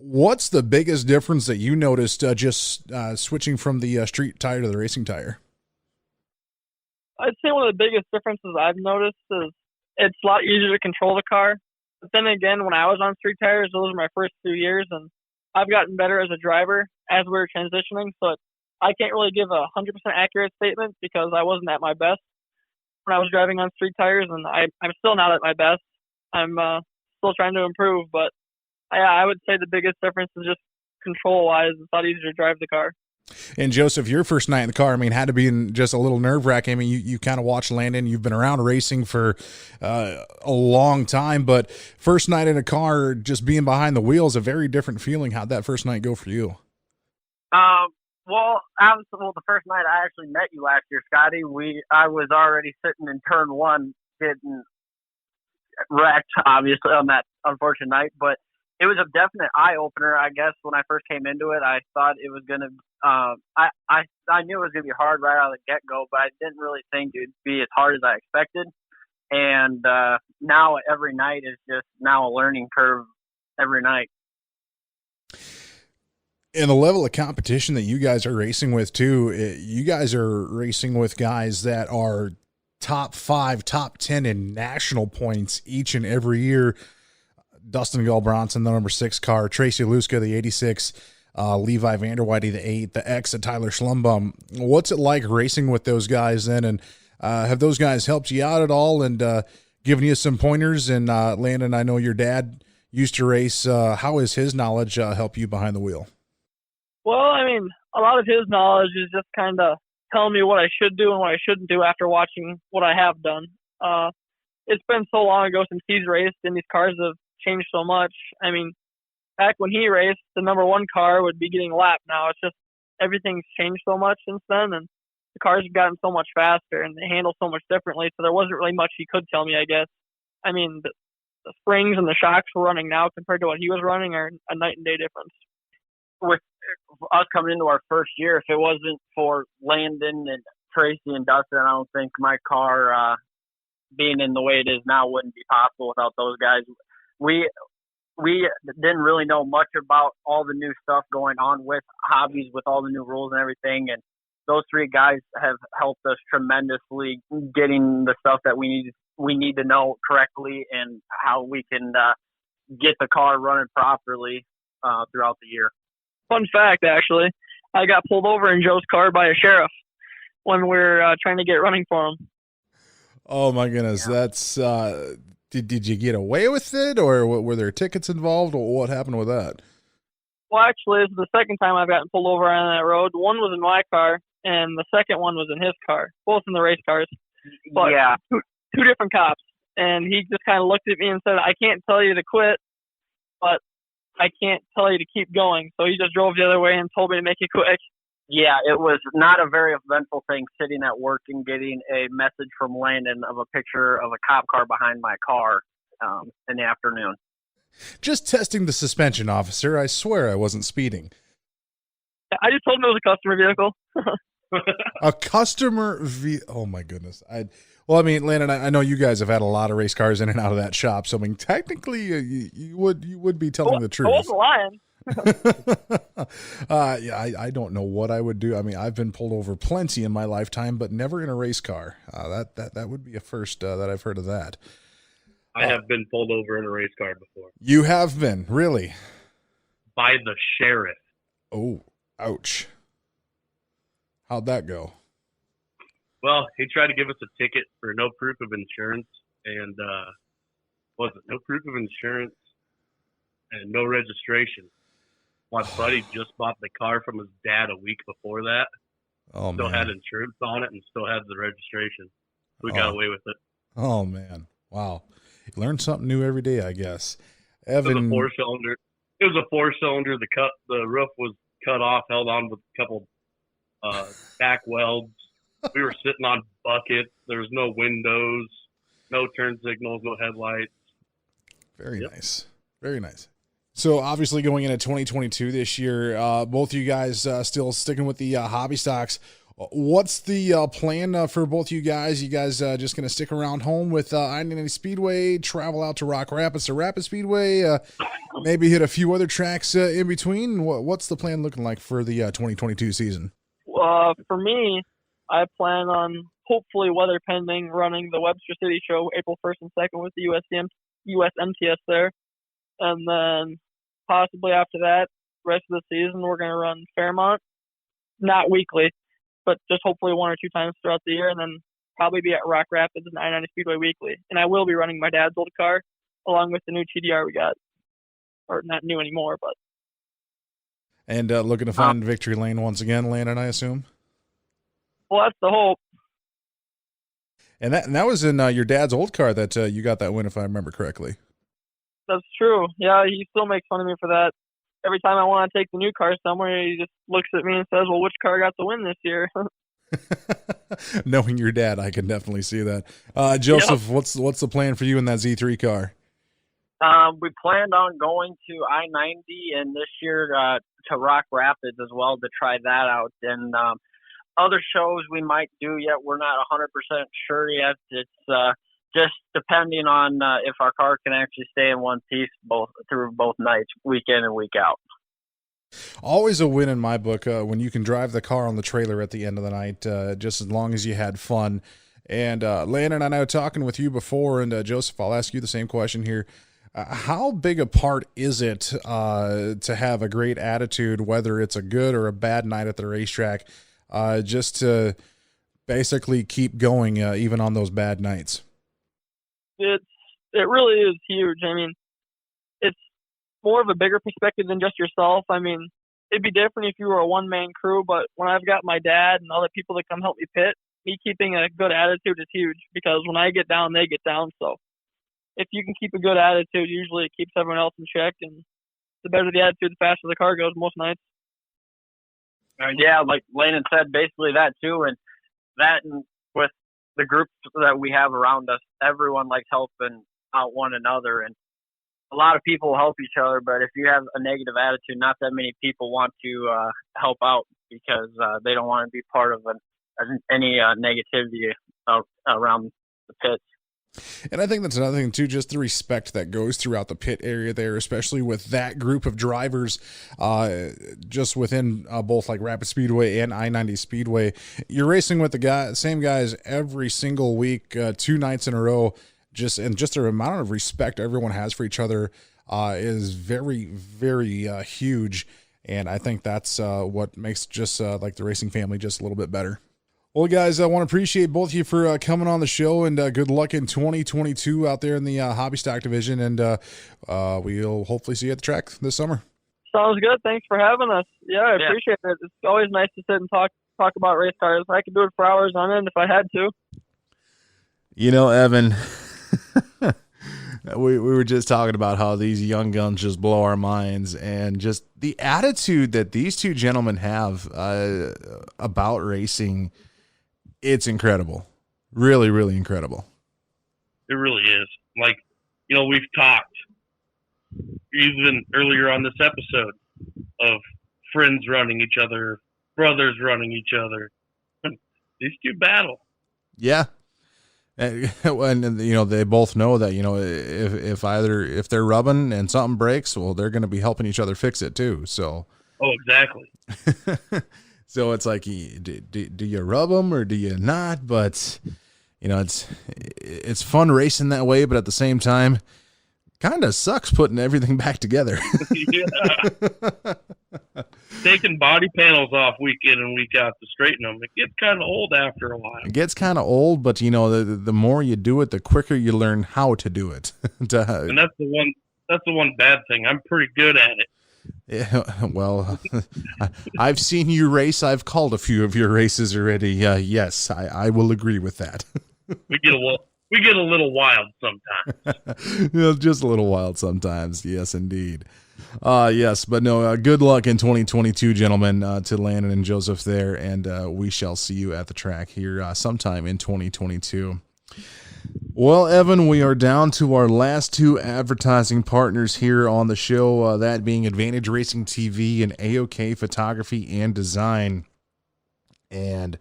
What's the biggest difference that you noticed just switching from the street tire to the racing tire? I'd say one of the biggest differences I've noticed is it's a lot easier to control the car. But then again, when I was on street tires, those were my first few years, and I've gotten better as a driver as we were transitioning. So I can't really give a 100% accurate statement because I wasn't at my best when I was driving on street tires, and I'm still not at my best. I'm still trying to improve, but I would say the biggest difference is just control-wise. It's a lot easier to drive the car. And Joseph, your first night in the car, I mean, had to be just a little nerve-wracking. I mean, you kind of watched Landon. You've been around racing for a long time, but first night in a car, just being behind the wheel is a very different feeling. How'd that first night go for you? Well, the first night I actually met you last year, Scotty, I was already sitting in turn one getting wrecked, obviously, on that unfortunate night, but it was a definite eye-opener, I guess, when I first came into it. I thought it was going to I knew it was going to be hard right out of the get-go, but I didn't really think it would be as hard as I expected. And now every night is just now a learning curve every night. And the level of competition that you guys are racing with, too, you guys are racing with guys that are top 5, top 10 in national points each and every year. Dustin Gulbronson, the number 6 car, Tracy Luska, the 86, Levi Vanderweide, the 8, the X, and Tyler Schlumbum. What's it like racing with those guys then? And have those guys helped you out at all and given you some pointers? And Landon, I know your dad used to race. How has his knowledge help you behind the wheel? Well, I mean, a lot of his knowledge is just kind of telling me what I should do and what I shouldn't do after watching what I have done. It's been so long ago since he's raced, and these cars have changed so much. I mean, back when he raced, the number 1 car would be getting lapped. Now it's just everything's changed so much since then, and the cars have gotten so much faster and they handle so much differently. So there wasn't really much he could tell me, I guess. I mean, the springs and the shocks we're running now compared to what he was running are a night and day difference. With us coming into our first year, if it wasn't for Landon and Tracy and Dustin, I don't think my car being in the way it is now wouldn't be possible without those guys. We didn't really know much about all the new stuff going on with hobbies, with all the new rules and everything, and those 3 guys have helped us tremendously getting the stuff that we need to know correctly and how we can get the car running properly throughout the year. Fun fact, actually, I got pulled over in Joe's car by a sheriff when we were trying to get running for him. Oh my goodness, yeah. That's did you get away with it, or were there tickets involved, or what happened with that? Well, actually, this is the second time I've gotten pulled over on that road. One was in my car, and the second one was in his car, both in the race cars. But yeah, two different cops, and he just kind of looked at me and said, "I can't tell you to quit, but I can't tell you to keep going." So he just drove the other way and told me to make it quick. Yeah, it was not a very eventful thing sitting at work and getting a message from Landon of a picture of a cop car behind my car in the afternoon. Just testing the suspension, officer. I swear I wasn't speeding. I just told him it was a customer vehicle. A customer oh my goodness. Well, I mean, Landon, I know you guys have had a lot of race cars in and out of that shop, so I mean, technically, you would be telling the truth. I wasn't lying. Yeah, I don't know what I would do. I mean, I've been pulled over plenty in my lifetime, but never in a race car. That would be a first that I've heard of that. I have been pulled over in a race car before. You have been, really? By the sheriff. Oh, ouch. How'd that go? Well, he tried to give us a ticket for no proof of insurance, and no proof of insurance and no registration. My buddy just bought the car from his dad a week before that. Oh, still man. had insurance on it and still had the registration. We got away with it. Oh, man. Wow. You learn something new every day, I guess. Evan. It was a 4-cylinder. It was a 4-cylinder. The roof was cut off, held on with a couple back welds. We were sitting on buckets. There was no windows, no turn signals, no headlights. Very nice. Very nice. So obviously going into 2022 this year, both of you guys still sticking with the hobby stocks. What's the plan for both of you guys? You guys just going to stick around home with I-90 Speedway, travel out to Rock Rapids to Rapid Speedway, maybe hit a few other tracks in between? What's the plan looking like for the 2022 season? For me, I plan on, hopefully weather pending, running the Webster City Show April 1st and 2nd with the USMTS there. And then possibly after that, rest of the season, we're going to run Fairmont, not weekly, but just hopefully 1 or 2 times throughout the year, and then probably be at Rock Rapids and I-90 Speedway weekly. And I will be running my dad's old car along with the new TDR we got. Or not new anymore, but. And looking to find victory lane once again, Landon, I assume? Well, that's the hope. And that was in your dad's old car that you got that win, if I remember correctly. That's true. Yeah, he still makes fun of me for that. Every time I want to take the new car somewhere, he just looks at me and says, well, which car got the win this year? Knowing your dad, I can definitely see that. Joseph, yep. What's the plan for you in that Z3 car? We planned on going to I-90 and this year to Rock Rapids as well to try that out. And other shows we might do yet. We're not 100% sure yet. It's just depending on if our car can actually stay in one piece through both nights, week in and week out. Always a win in my book when you can drive the car on the trailer at the end of the night, just as long as you had fun. And Landon, I know talking with you before, and Joseph, I'll ask you the same question here. How big a part is it to have a great attitude, whether it's a good or a bad night at the racetrack, just to basically keep going even on those bad nights? It really is huge. I mean, it's more of a bigger perspective than just yourself. I mean, it'd be different if you were a one-man crew, but when I've got my dad and other people that come help me pit, me keeping a good attitude is huge because when I get down, they get down. So if you can keep a good attitude, usually it keeps everyone else in check, and the better the attitude, the faster the car goes most nights. Yeah, like Landon said, basically that too, and with the groups that we have around us, everyone likes helping out one another, and a lot of people help each other, but if you have a negative attitude, not that many people want to help out because they don't want to be part of any negativity around the pits. And I think that's another thing too, just the respect that goes throughout the pit area there, especially with that group of drivers, just within both like Rapid Speedway and I-90 Speedway. You're racing with the same guys every single week, 2 nights in a row. Just the amount of respect everyone has for each other is very, very huge. And I think that's what makes just like the racing family just a little bit better. Well, guys, I want to appreciate both of you for coming on the show, and good luck in 2022 out there in the hobby stock division, and we'll hopefully see you at the track this summer. Sounds good. Thanks for having us. Yeah, I appreciate it. It's always nice to sit and talk about race cars. I could do it for hours on end if I had to. You know, Evan, we were just talking about how these young guns just blow our minds, and just the attitude that these two gentlemen have about racing. It's incredible. Really, really incredible. It really is. Like, you know, we've talked even earlier on this episode of friends running each other, brothers running each other. These two battle. Yeah. And you know, they both know that, you know, if they're rubbing and something breaks, well, they're going to be helping each other fix it too. So. Oh, exactly. So it's like, do you rub them or do you not? But, you know, it's fun racing that way, but at the same time, kind of sucks putting everything back together. Yeah. Taking body panels off week in and week out to straighten them, it gets kind of old after a while. It gets kind of old, but, you know, the more you do it, the quicker you learn how to do it. And that's the one bad thing. I'm pretty good at it. Yeah, well, I've seen you race. I've called a few of your races already. Yes, I will agree with that. We get a little wild sometimes. Yeah, just a little wild sometimes. Yes, indeed. Yes, but no, good luck in 2022, gentlemen, to Landon and Joseph there, and we shall see you at the track here sometime in 2022. Well, Evan, we are down to our last two advertising partners here on the show, that being Advantage Racing TV and AOK Photography and Design. And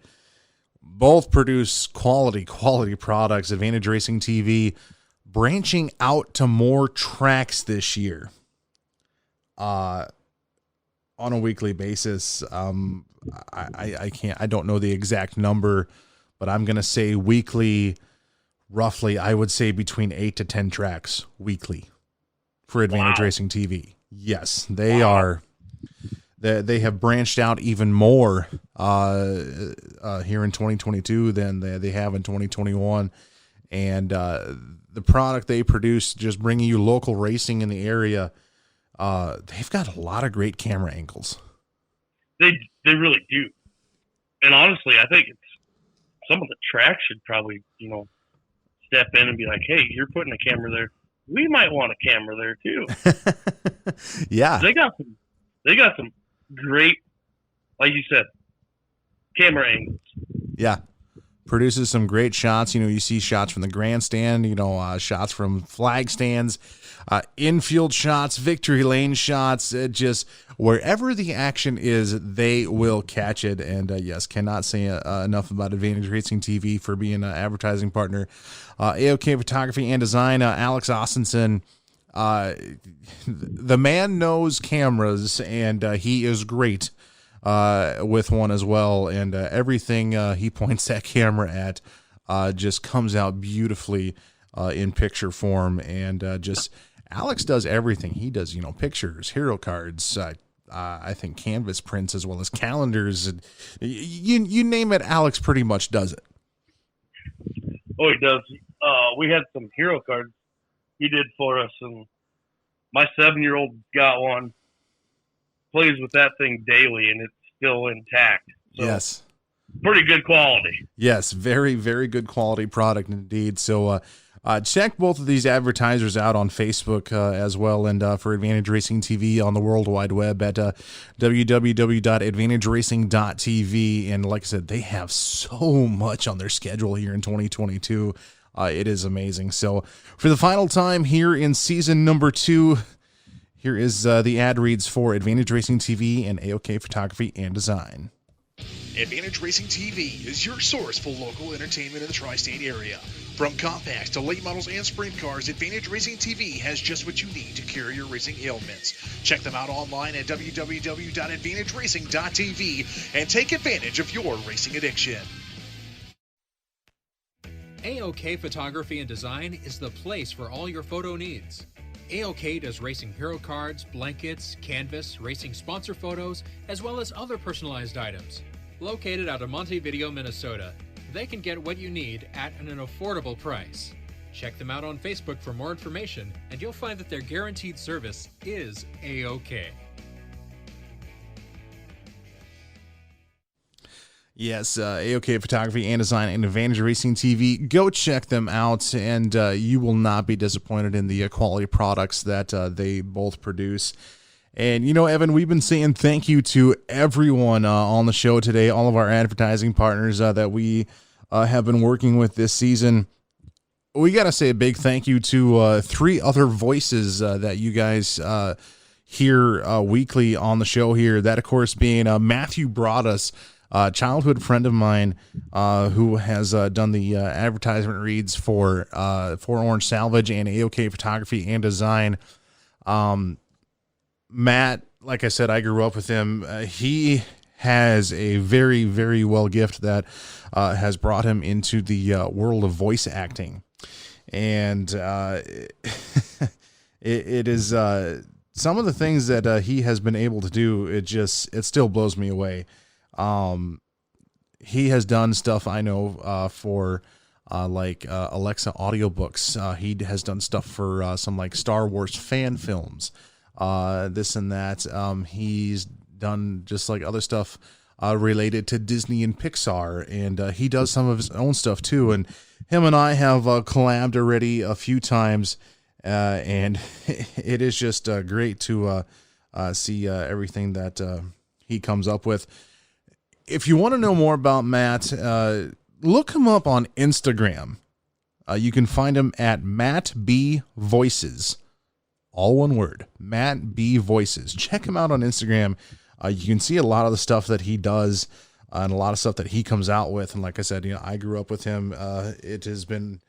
both produce quality products. Advantage Racing TV branching out to more tracks this year on a weekly basis. I don't know the exact number, but I'm going to say weekly. Roughly, I would say between 8 to 10 tracks weekly for Advantage Racing TV. Yes, they are. They have branched out even more here in 2022 than they have in 2021. And the product they produce, just bringing you local racing in the area, they've got a lot of great camera angles. They really do. And honestly, I think some of the tracks should probably, step in and be like, hey, you're putting a camera there. We might want a camera there too. Yeah. They got some great, like you said, camera angles. Yeah. Produces some great shots. You see shots from the grandstand, shots from flag stands, infield shots, victory lane shots. Just wherever the action is, they will catch it. And yes, cannot say enough about Advantage Racing TV for being an advertising partner. AOK Photography and Design, Alex Austinson. The man knows cameras, and he is great with one as well, and everything he points that camera at just comes out beautifully in picture form. And just Alex does everything. He does pictures, hero cards, I think canvas prints, as well as calendars, and you name it, Alex pretty much does it. Oh, he does. We had some hero cards he did for us, and my 7-year-old got one, plays with that thing daily, and it's still intact. So, yes. Pretty good quality. Yes, very, very good quality product indeed. So check both of these advertisers out on Facebook as well, and for Advantage Racing TV on the World Wide Web at www.advantageracing.tv. And like I said, they have so much on their schedule here in 2022. It is amazing. So for the final time here in season number 2, here is the ad reads for Advantage Racing TV and AOK Photography and Design. Advantage Racing TV is your source for local entertainment in the tri-state area. From compacts to late models and sprint cars, Advantage Racing TV has just what you need to cure your racing ailments. Check them out online at www.advantageracing.tv and take advantage of your racing addiction. AOK Photography and Design is the place for all your photo needs. AOK does racing hero cards, blankets, canvas, racing sponsor photos, as well as other personalized items. Located out of Montevideo, Minnesota, they can get what you need at an affordable price. Check them out on Facebook for more information, and you'll find that their guaranteed service is AOK. Yes, AOK Photography and Design and Advantage Racing TV. Go check them out, and you will not be disappointed in the quality products that they both produce. And, Evan, we've been saying thank you to everyone on the show today, all of our advertising partners that we have been working with this season. We got to say a big thank you to 3 other voices that you guys hear weekly on the show here. That, of course, being Matthew Broadus, childhood friend of mine who has done the advertisement reads for Orange Salvage and AOK Photography and Design. Matt, like I said, I grew up with him. He has a very, very well gift that has brought him into the world of voice acting. And it is some of the things that he has been able to do. It still blows me away. He has done stuff I know for like Alexa audiobooks. He has done stuff for some like Star Wars fan films, this and that. He's done just like other stuff related to Disney and Pixar, and he does some of his own stuff too. And him and I have collabed already a few times, and it is just great to see everything that he comes up with. If you want to know more about Matt, look him up on Instagram. You can find him at Matt B Voices. All one word, Matt B Voices. Check him out on Instagram. You can see a lot of the stuff that he does and a lot of stuff that he comes out with. And like I said, I grew up with him. It has been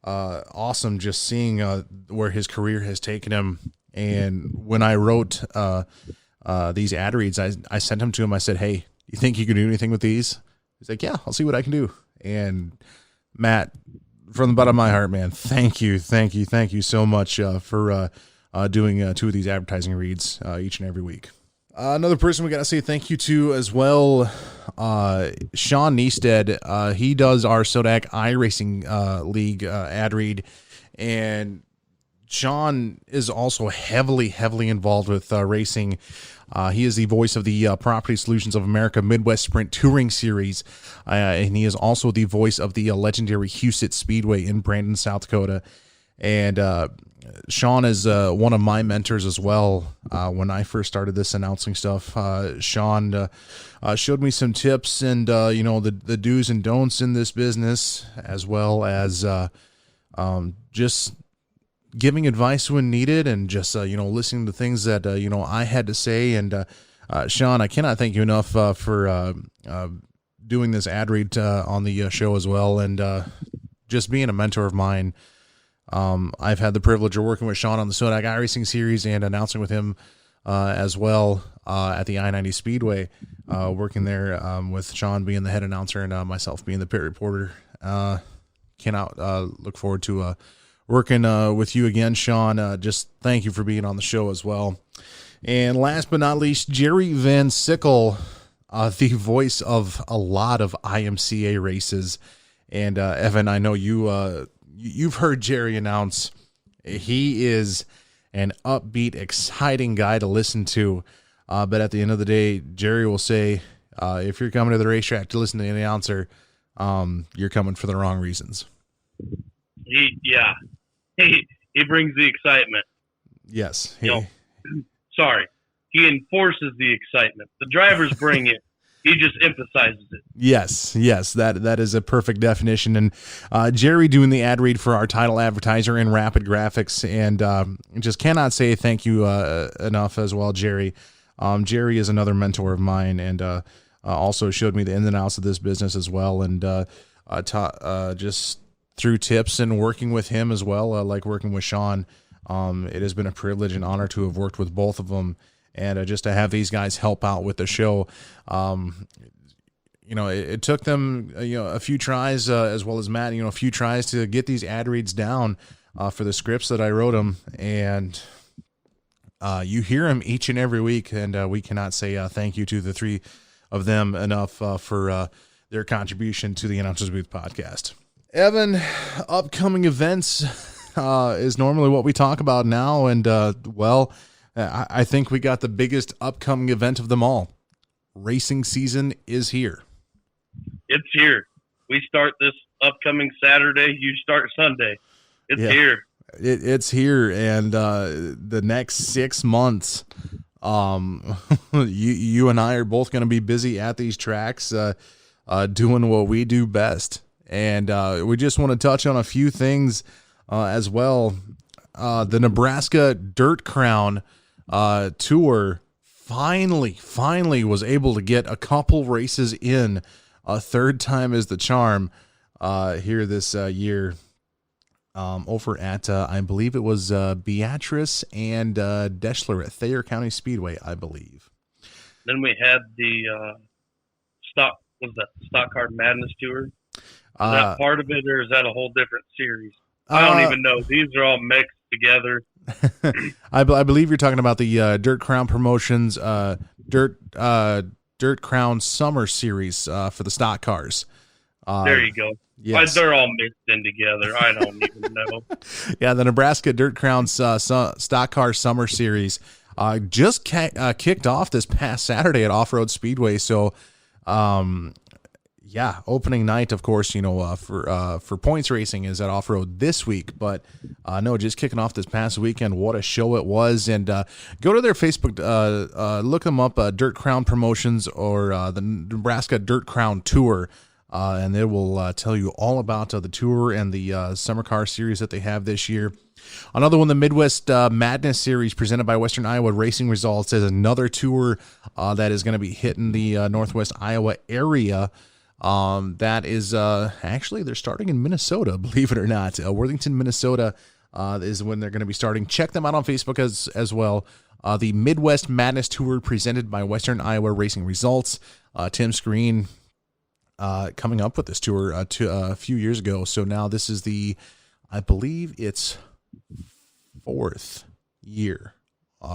awesome just seeing where his career has taken him. And when I wrote these ad reads, I sent them to him. I said, hey, you think you can do anything with these? He's like, yeah, I'll see what I can do. And Matt, from the bottom of my heart, man, thank you so much for doing 2 of these advertising reads each and every week. Another person we got to say thank you to as well, Sean Neisted. He does our Sodak iRacing League ad read, and Sean is also heavily involved with racing. He is the voice of the Property Solutions of America Midwest Sprint Touring Series, and he is also the voice of the legendary Huset Speedway in Brandon, South Dakota. And Sean is one of my mentors as well. When I first started this announcing stuff, Sean showed me some tips and the do's and don'ts in this business, as well as just giving advice when needed, and just listening to things that I had to say. And Sean, I cannot thank you enough for doing this ad read on the show as well, and just being a mentor of mine. I've had the privilege of working with Sean on the Sodak iRacing series and announcing with him as well at the I-90 Speedway, working there with Sean being the head announcer and myself being the pit reporter. Cannot look forward to working with you again, Sean. Just thank you for being on the show as well. And last but not least, Jerry Van Sickle, the voice of a lot of IMCA races. And Evan, I know you've heard Jerry announce. He is an upbeat, exciting guy to listen to. But at the end of the day, Jerry will say, if you're coming to the racetrack to listen to the announcer, you're coming for the wrong reasons. He brings the excitement. Yes. Sorry. He enforces the excitement. The drivers bring it. He just emphasizes it. Yes, that is a perfect definition. And Jerry doing the ad read for our title advertiser in Rapid Graphics, and just cannot say thank you enough as well, Jerry. Jerry is another mentor of mine, and also showed me the ins and outs of this business as well, and just through tips and working with him as well, like working with Sean. It has been a privilege and honor to have worked with both of them. And just to have these guys help out with the show, it took them, a few tries, as well as Matt, a few tries to get these ad reads down for the scripts that I wrote them. And you hear them each and every week, and we cannot say thank you to the 3 of them enough for their contribution to the Announcers Booth podcast. Evan, upcoming events is normally what we talk about now, and I think we got the biggest upcoming event of them all. Racing season is here. It's here. We start this upcoming Saturday. You start Sunday. It's here. It's here. And the next 6 months, you and I are both going to be busy at these tracks doing what we do best. And we just want to touch on a few things as well. The Nebraska Dirt Crown Tour finally was able to get a couple races in. A third time is the charm here this year over at I believe it was Beatrice and Deschler at Thayer County Speedway, I believe. Then we had the Stock Car Madness Tour. Is that part of it, or is that a whole different series? I don't even know. These are all mixed together. I believe you're talking about the Dirt Crown Promotions Dirt Crown Summer Series for the stock cars. There you go. Yes. They're all mixed in together. I don't even know. Yeah, the Nebraska Dirt Crown Stock Car Summer Series just kicked off this past Saturday at Off-Road Speedway. So, opening night, of course, for points racing is at Off-Road this week, but no, just kicking off this past weekend. What a show it was. And go to their Facebook, look them up, Dirt Crown Promotions or the Nebraska Dirt Crown Tour. and they will tell you all about the tour and the summer car series that they have this year. Another one, the Midwest Madness Series presented by Western Iowa Racing Results, is another tour that is going to be hitting the Northwest Iowa area. That is actually, they're starting in Minnesota, believe it or not. Worthington, Minnesota is when they're going to be starting. Check them out on Facebook as well. The Midwest Madness Tour presented by Western Iowa Racing Results. Tim Screen coming up with this tour a few years ago. So now this is I believe it's 4th year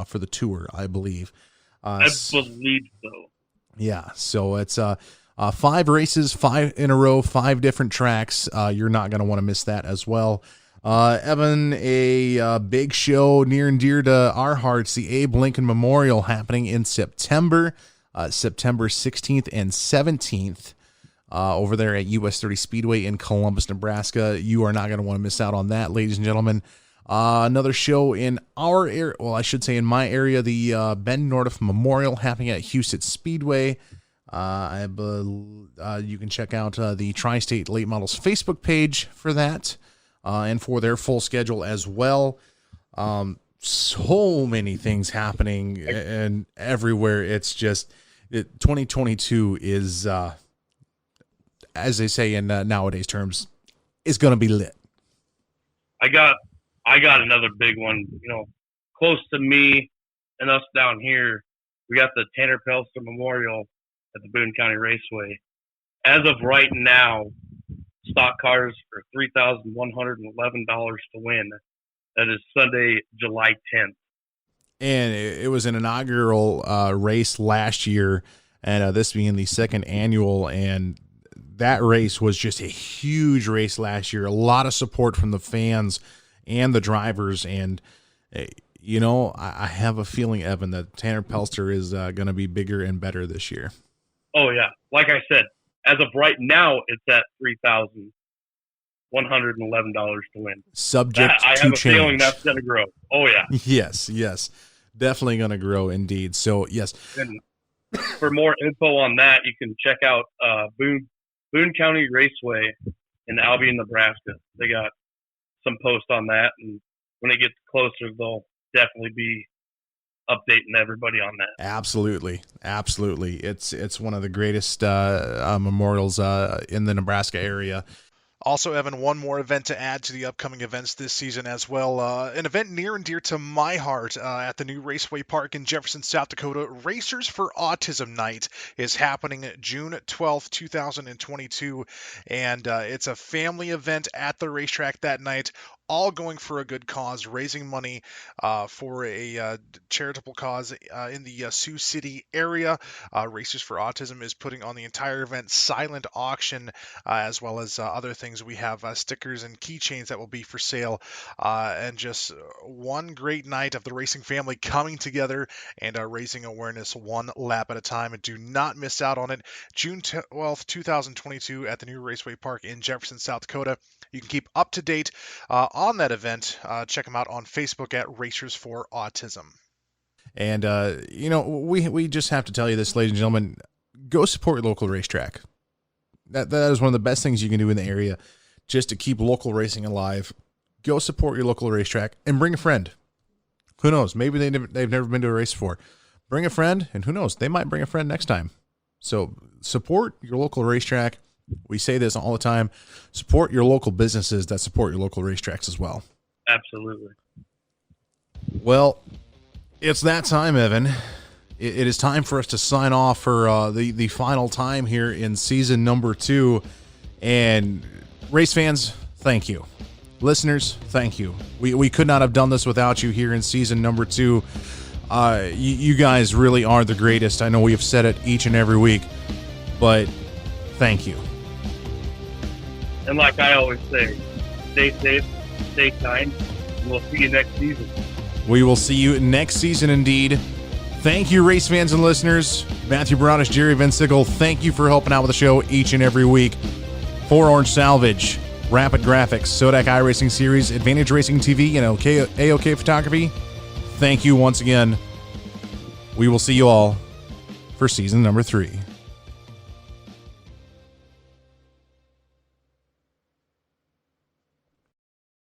for the tour, I believe. I believe so. Yeah, so it's 5 races, 5 in a row, 5 different tracks. You're not going to want to miss that as well. Evan, a big show near and dear to our hearts, the Abe Lincoln Memorial, happening in September, September 16th and 17th, over there at US 30 Speedway in Columbus, Nebraska. You are not going to want to miss out on that, ladies and gentlemen. Another show in our area, well, I should say in my area, the Ben Nordiff Memorial, happening at Houston Speedway. You can check out the Tri-State Late Models Facebook page for that, and for their full schedule as well. So many things happening and everywhere. It's just 2022 is, as they say in nowadays terms, is going to be lit. I got another big one. Close to me and us down here, we got the Tanner Pelster Memorial at the Boone County Raceway. As of right now, stock cars for $3,111 to win. That is Sunday, July 10th. And it was an inaugural race last year, and this being the second annual, and that race was just a huge race last year. A lot of support from the fans and the drivers, and I have a feeling, Evan, that Tanner Pelster is going to be bigger and better this year. Oh, yeah. Like I said, as of right now, it's at $3,111 to win. Subject to change. I have a feeling that's going to grow. Oh, yeah. Yes. Definitely going to grow indeed. So, yes. And for more info on that, you can check out Boone County Raceway in Albion, Nebraska. They got some posts on that, and when it gets closer, they'll definitely be updating everybody on that. Absolutely. It's one of the greatest memorials in the Nebraska area. Also, Evan, one more event to add to the upcoming events this season as well. An event near and dear to my heart at the new Raceway Park in Jefferson, South Dakota. Racers for Autism Night is happening June 12th, 2022. And it's a family event at the racetrack that night, all going for a good cause, raising money for a charitable cause in the Sioux City area. Racers for Autism is putting on the entire event silent auction, as well as other things. We have stickers and keychains that will be for sale, and just one great night of the racing family coming together and raising awareness one lap at a time. And do not miss out on it. June 12th, 2022 at the new Raceway Park in Jefferson, South Dakota. You can keep up to date on that event. Check them out on Facebook at Racers for Autism. And, we just have to tell you this, ladies and gentlemen, go support your local racetrack. That is one of the best things you can do in the area just to keep local racing alive. Go support your local racetrack and bring a friend. Who knows? Maybe they've never been to a race before. Bring a friend, and who knows? They might bring a friend next time. So support your local racetrack. We say this all the time. Support your local businesses that support your local racetracks as well. Absolutely. Well, it's that time, Evan. It is time for us to sign off for the final time here in season number 2. And race fans, thank you. Listeners, thank you. We could not have done this without you here in season number 2. You guys really are the greatest. I know we have said it each and every week, but thank you. And like I always say, stay safe, stay kind, and we'll see you next season. We will see you next season indeed. Thank you, race fans and listeners. Matthew Baradas, Jerry Van Sickle, thank you for helping out with the show each and every week. For Orange Salvage, Rapid Graphics, Sodak iRacing Series, Advantage Racing TV, and AOK Photography, thank you once again. We will see you all for season number 3.